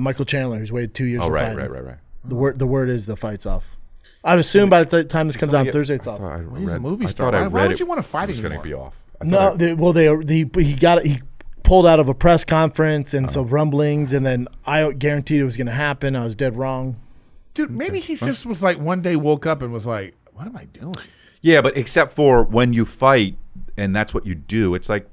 Michael Chandler, who's waited 2 years. Oh, of right. fighting. The word is the fight's off. I'd assume by the time this comes out on Thursday, it's off. He's a movie star. I thought Why read would you want to fight it was going to anymore? be off. No, he pulled out of a press conference and some rumblings, and then I guaranteed it was going to happen. I was dead wrong. Dude, maybe he just was like one day woke up and was like, "What am I doing?" Yeah, but except for when you fight, and that's what you do. It's like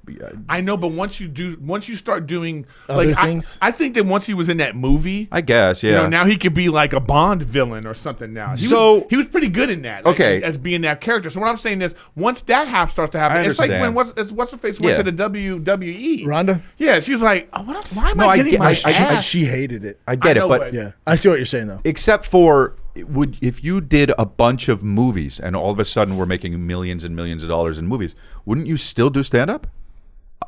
I know, but once you start doing Other like things? I think that once he was in that movie, I guess, yeah. you know, now he could be like a Bond villain or something. Now he was pretty good in that. Okay. as being that character. So what I'm saying is, once that starts to happen, I it's like understand. when what's her face went Yeah. to the WWE. Rhonda? Yeah, she was like, oh, why am No, I I getting get- my I- ass? She hated it. I get I know, it, but but- Yeah, I see what you're saying though. except for if you did a bunch of movies and all of a sudden we're making millions and millions of dollars in movies, wouldn't you still do stand-up?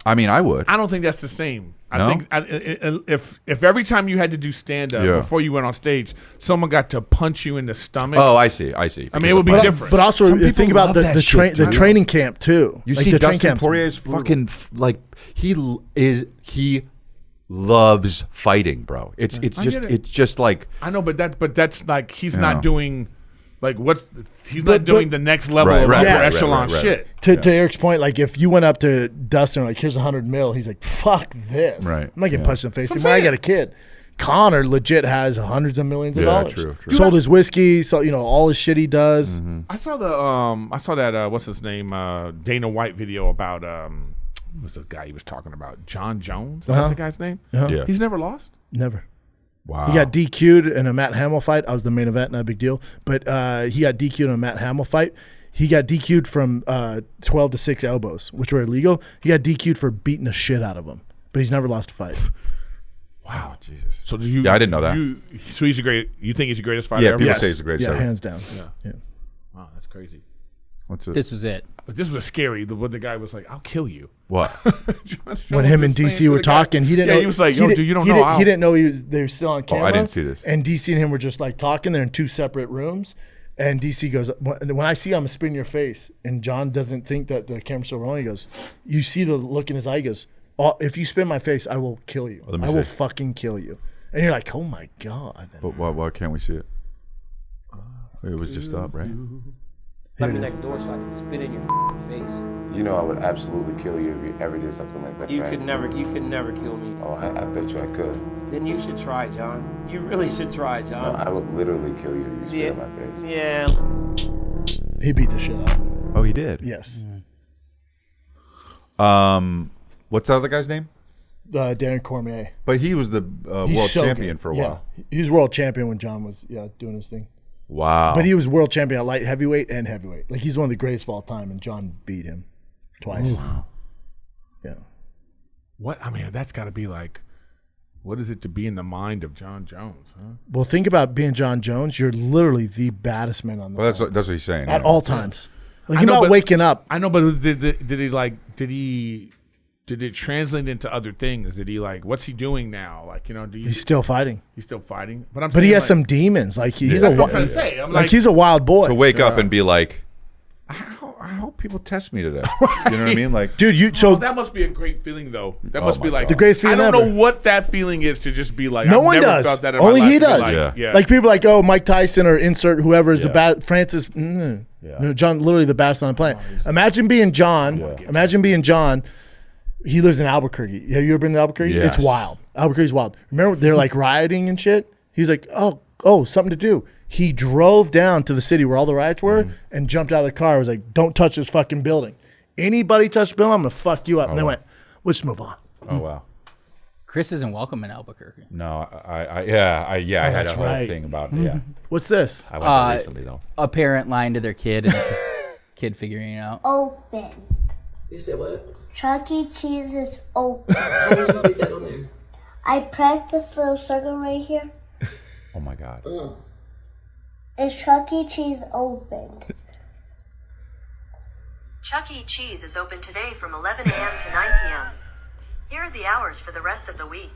I mean, I would. I don't think that's the same. No? I think if every time you had to do stand up Yeah. before you went on stage, someone got to punch you in the stomach. Oh, I see. I mean, it would be different. But also Some people think about love the that the, shit, the dude. training camp too. You Like, see the training Dustin camp's Poirier's brutal. fucking he loves fighting, bro. It's get it. it's just like I know, but that's like he's Yeah. not doing like he's not doing the next level Right, of right, upper right, echelon right, right. shit. To Eric's point, like if you went up to Dustin like, here's $100 million, he's like, fuck this. Right, I'm not getting yeah. punched in the face. That's When what I I'm got a kid. Connor legit has hundreds of millions of Yeah, dollars. true. Sold his whiskey, so all his shit he does. Mm-hmm. I saw that what's his name Dana White video about what's the guy he was talking about, Jon Jones? Is that the guy's name? Yeah. He's never lost. Never. wow. He got DQ'd in a Matt Hamill fight. I was the main event, not a big deal. But he got DQ'd in a Matt Hamill fight. He got DQ'd from 12 to 6 elbows, which were illegal. He got DQ'd for beating the shit out of him. But he's never lost a fight. Wow, Jesus. So do you? Yeah, I didn't know that. So he's you think he's the greatest fighter Yeah, ever? people Yes. say he's the greatest Yeah, ever. hands down. Yeah. Wow, that's crazy. What's it? This was it. But this was scary. When the guy was like, "I'll kill you." What? When him and DC were talking, he didn't know. He was like, "Yo, dude, you don't know." He didn't know they were still on camera. I didn't see this. And DC and him were just like talking. They're in two separate rooms. And DC goes, when I see I'm spin your face, and John doesn't think that the camera's still rolling, he goes, you see the look in his eye, he goes, if you spin my face, I will kill you. Let me I will see. fucking kill you. And you're like, oh my God. But why can't we see it? It was just up, right? Let me next door so I can spit in your face. You know I would absolutely kill you if you ever did something like that. You right? could never kill me. Oh, I bet you I could. Then you should try, John. You really should try, No, John. I would literally kill you if you spit in my face. Yeah. He beat the shit out of him. Oh, he did. Yes. What's the other guy's name? Darren Cormier. But he was the He's world so champion good. for a Yeah. while. He was world champion when John was doing his thing. Wow. But he was world champion at light heavyweight and heavyweight. Like he's one of the greatest of all time, and John beat him twice. Yeah. What? I mean, that's got to be like, what is it to be in the mind of Jon Jones? Huh? Well, think about being Jon Jones. You're literally the baddest man on the Well, that's planet what he's saying. at yeah. all times. Like, I think know, about but- waking up. I know, but did it translate into other things? Did he like, what's he doing now? Like, He's still fighting, he's still fighting, but but he saying, has like, some demons. Like he's That's a what I'm trying to say. I'm like, he's a wild boy. To wake up and be like, I hope people test me today. You know what I mean? Like, dude. oh, that must be a great feeling, though. That Oh must my be like God. The greatest feeling I don't ever. know what that feeling is to just be like. No I've one never does. Felt that in Only my life he to be does. Like, Yeah. Like people are like, oh, Mike Tyson or insert whoever is the Yeah. bad. Francis, John, literally the best on the planet. Imagine being John. Imagine being John. He lives in Albuquerque. Have you ever been to Albuquerque? Yes. It's wild. Albuquerque's wild. Remember they're like rioting and shit. He was like, oh, something to do. He drove down to the city where all the riots were and jumped out of the car. Was like, don't touch this fucking building. Anybody touch the building, I'm gonna fuck you up. And they went, let's move on. oh wow. Chris isn't welcome in Albuquerque. No, I had a that's whole right. thing about yeah. What's this? I went there recently though. A parent lying to their kid and kid figuring it out. Open. You said what? Chuck E. Cheese is open. How did you get that on there? I pressed this little circle right here. Oh my God. Is Chuck E. Cheese opened? Chuck E. Cheese is open today from 11 a.m. to 9 p.m. Here are the hours for the rest of the week.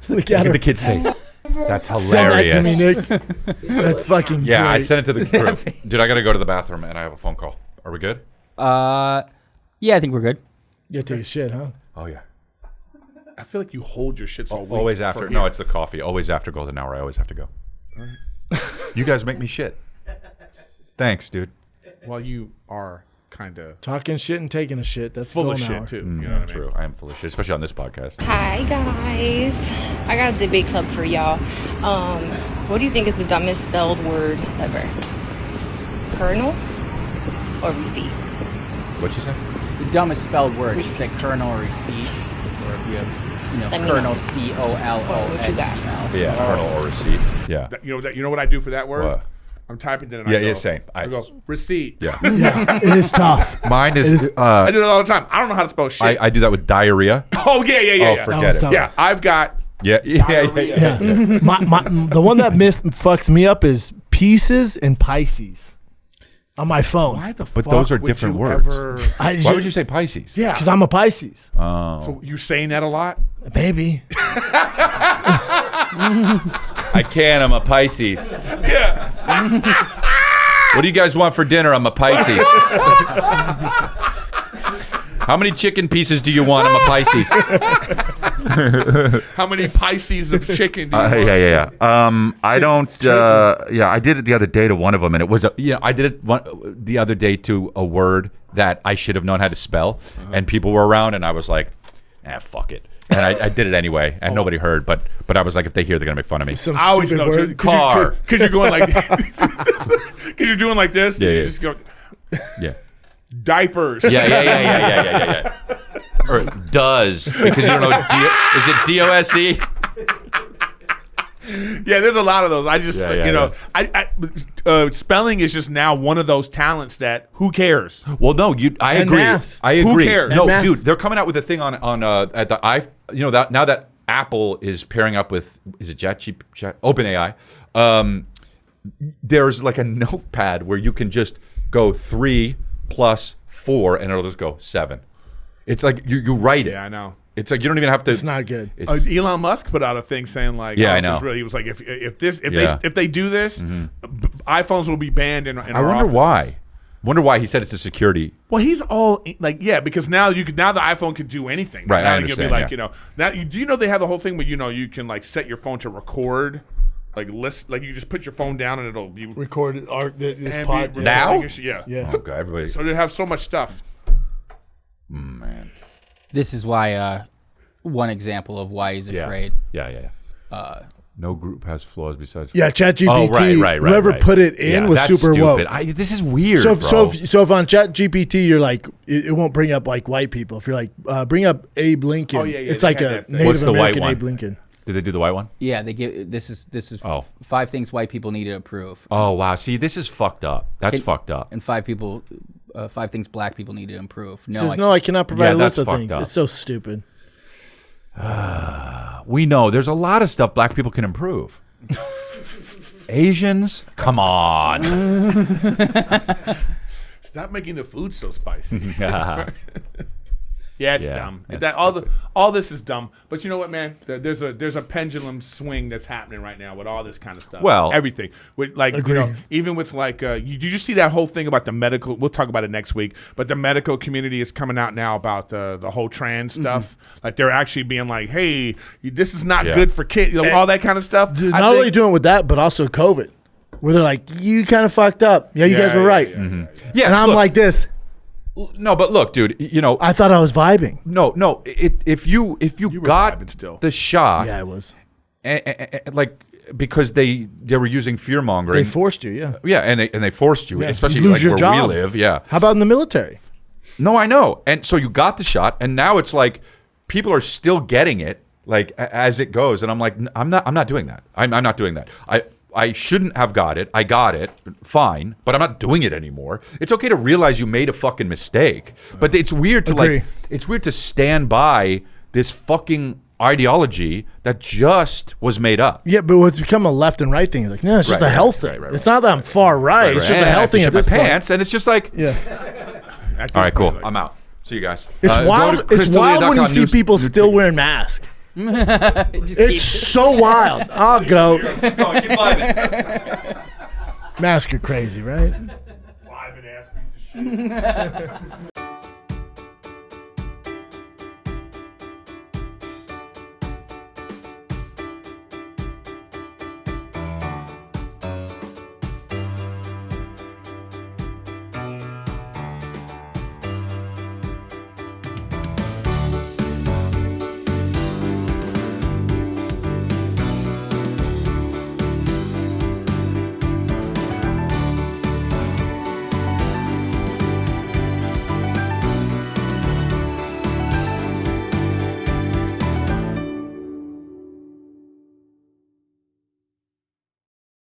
Look at her. kid's face. Is That's Send that to me, hilarious. Nick. That's fucking Yeah, I great. sent it to the group. Dude, I got to go to the bathroom and I have a phone call. Are we good? Yeah, I think we're good. You gotta take a shit, huh? Oh, yeah. I feel like you hold your shit so weak Always for after. here. No, it's the coffee. Always after golden hour. I always have to go. You guys make me shit. Thanks, dude. Well, you are kind of Talking shit and taking a shit. That's full of golden shit hour. too. You know what I mean? True. I am full of shit, especially on this podcast. Hi guys, I got a debate club for y'all. What do you think is the dumbest spelled word ever? Colonel or receipt? What'd you say? The dumbest spelled word. She said kernel or receipt, or if you have, Let me kernel know. What you got? COLONEL. Yeah, kernel or receipt. Yeah. You know what I do for that word? What? I'm typing it and Yeah, I go, yeah, same. I go receipt. Yeah. Yeah, it is tough. Mine is. I do it all the time. I don't know how to spell shit. I do that with diarrhea. Oh yeah. Forget it. tough. Yeah, I've got. Yeah. Yeah. The one that fucks me up is pieces and Pisces on my phone. Why the But fuck those are would different you words. ever- I Why would you say Pisces? Yeah. Because I'm a Pisces. So you saying that a lot? Maybe. I can. I'm a Pisces. Yeah. What do you guys want for dinner? I'm a Pisces. How many chicken pieces do you want? I'm a Pisces. How many Pisces of chicken do you want? Yeah. I don't. I did it the other day to one of them, and it was I did it the other day to a word that I should have known how to spell, and people were around, and I was like, fuck it. And I did it anyway, and nobody heard. But I was like, if they hear, they're gonna make fun of me. Some I always stupid know word. Car. because you're going like because you're doing like this. Yeah, you yeah. just go Yeah. diapers. Yeah. Or does, because you don't know. Is it DOSE? Yeah, there's a lot of those. I just Yeah. spelling is just now one of those talents that who cares? Well, no, I And agree. math. I agree. Who cares? No, And math. dude, they're coming out with a thing on at the that now that Apple is pairing up with OpenAI. There's like a notepad where you can just go 3 + 4 and it'll just go 7. It's like you write it. Yeah, I know. It's like you don't even have to. It's not good. Elon Musk put out a thing saying like, Yeah, oh, I know. this really, he was like, if Yeah. they do this, iPhones will be banned in I our wonder offices. why. Wonder why he said it's a security. Well, he's all like, yeah, because now the iPhone can do anything. Right, Now I you can be understand, like, now do you know they have the whole thing where you can like set your phone to record, like you just put your phone down and it'll be Recorded art. This and pod. be Now? recording your shit. Yeah. Yeah. Oh god, everybody. So they have so much stuff. Man. This is why. One example of why he's afraid. Yeah. No group has flaws besides. Yeah, ChatGPT. Oh, right. Whoever put it in was that's super stupid. woke. This is weird. So bro. if on ChatGPT you're like, it won't bring up like white people. If you're like, bring up Abe Lincoln, Oh, yeah, it's they like had a that thing. Native What's the white American one? Abe Lincoln. Did they do the white one? Yeah, they give this is 5 things white people need to approve. Oh wow. See, this is fucked up. That's fucked up. And 5 things black people need to improve. He says, no, I cannot provide Yeah, a list that's of fucked things. up. It's so stupid. We know there's a lot of stuff black people can improve. Asians, come on. Stop making the food so spicy. Yeah, it's Yeah, dumb. that's All this is dumb. But you know what, man? There's a pendulum swing that's happening right now with all this kind of stuff. Well- everything with like even with like you just see that whole thing about the medical. We'll talk about it next week. But the medical community is coming out now about the whole trans stuff. Like they're actually being like, hey, this is not good for kids. All that kind of stuff. Not only doing with that, but also COVID, where they're like, you kind of fucked up. Yeah, you guys were right. Yeah, And I'm look, like this. no, but look, dude. I thought I was vibing. No. If you were got vibing still. the shot, Yeah, I was. like because they were using fear mongering. They forced you, yeah. Yeah, and they forced you, Yeah. especially You lose like your where job. we live. Yeah. How about in the military? No, I know. And so you got the shot, and now it's like people are still getting it, like as it goes. And I'm like, I'm not doing that. I'm not doing that. I shouldn't have got it. I got it. Fine. But I'm not doing it anymore. It's okay to realize you made a fucking mistake. But it's weird to it's weird to stand by this fucking ideology that just was made up. Yeah, but it's become a left and right thing. It's like, no, it's just a health thing. right. It's not that I'm far right. It's just a health thing at this point. pants, and it's just like, Yeah. At this all right, cool. point, like- I'm out. See you guys. It's Go wild. to It's wild when you chrisdelia.com see news- people news still ticket. wearing masks. It's so wild. I'll go. Keep going. Keep vibing. Mask, you're crazy, right? Vibing ass piece of shit.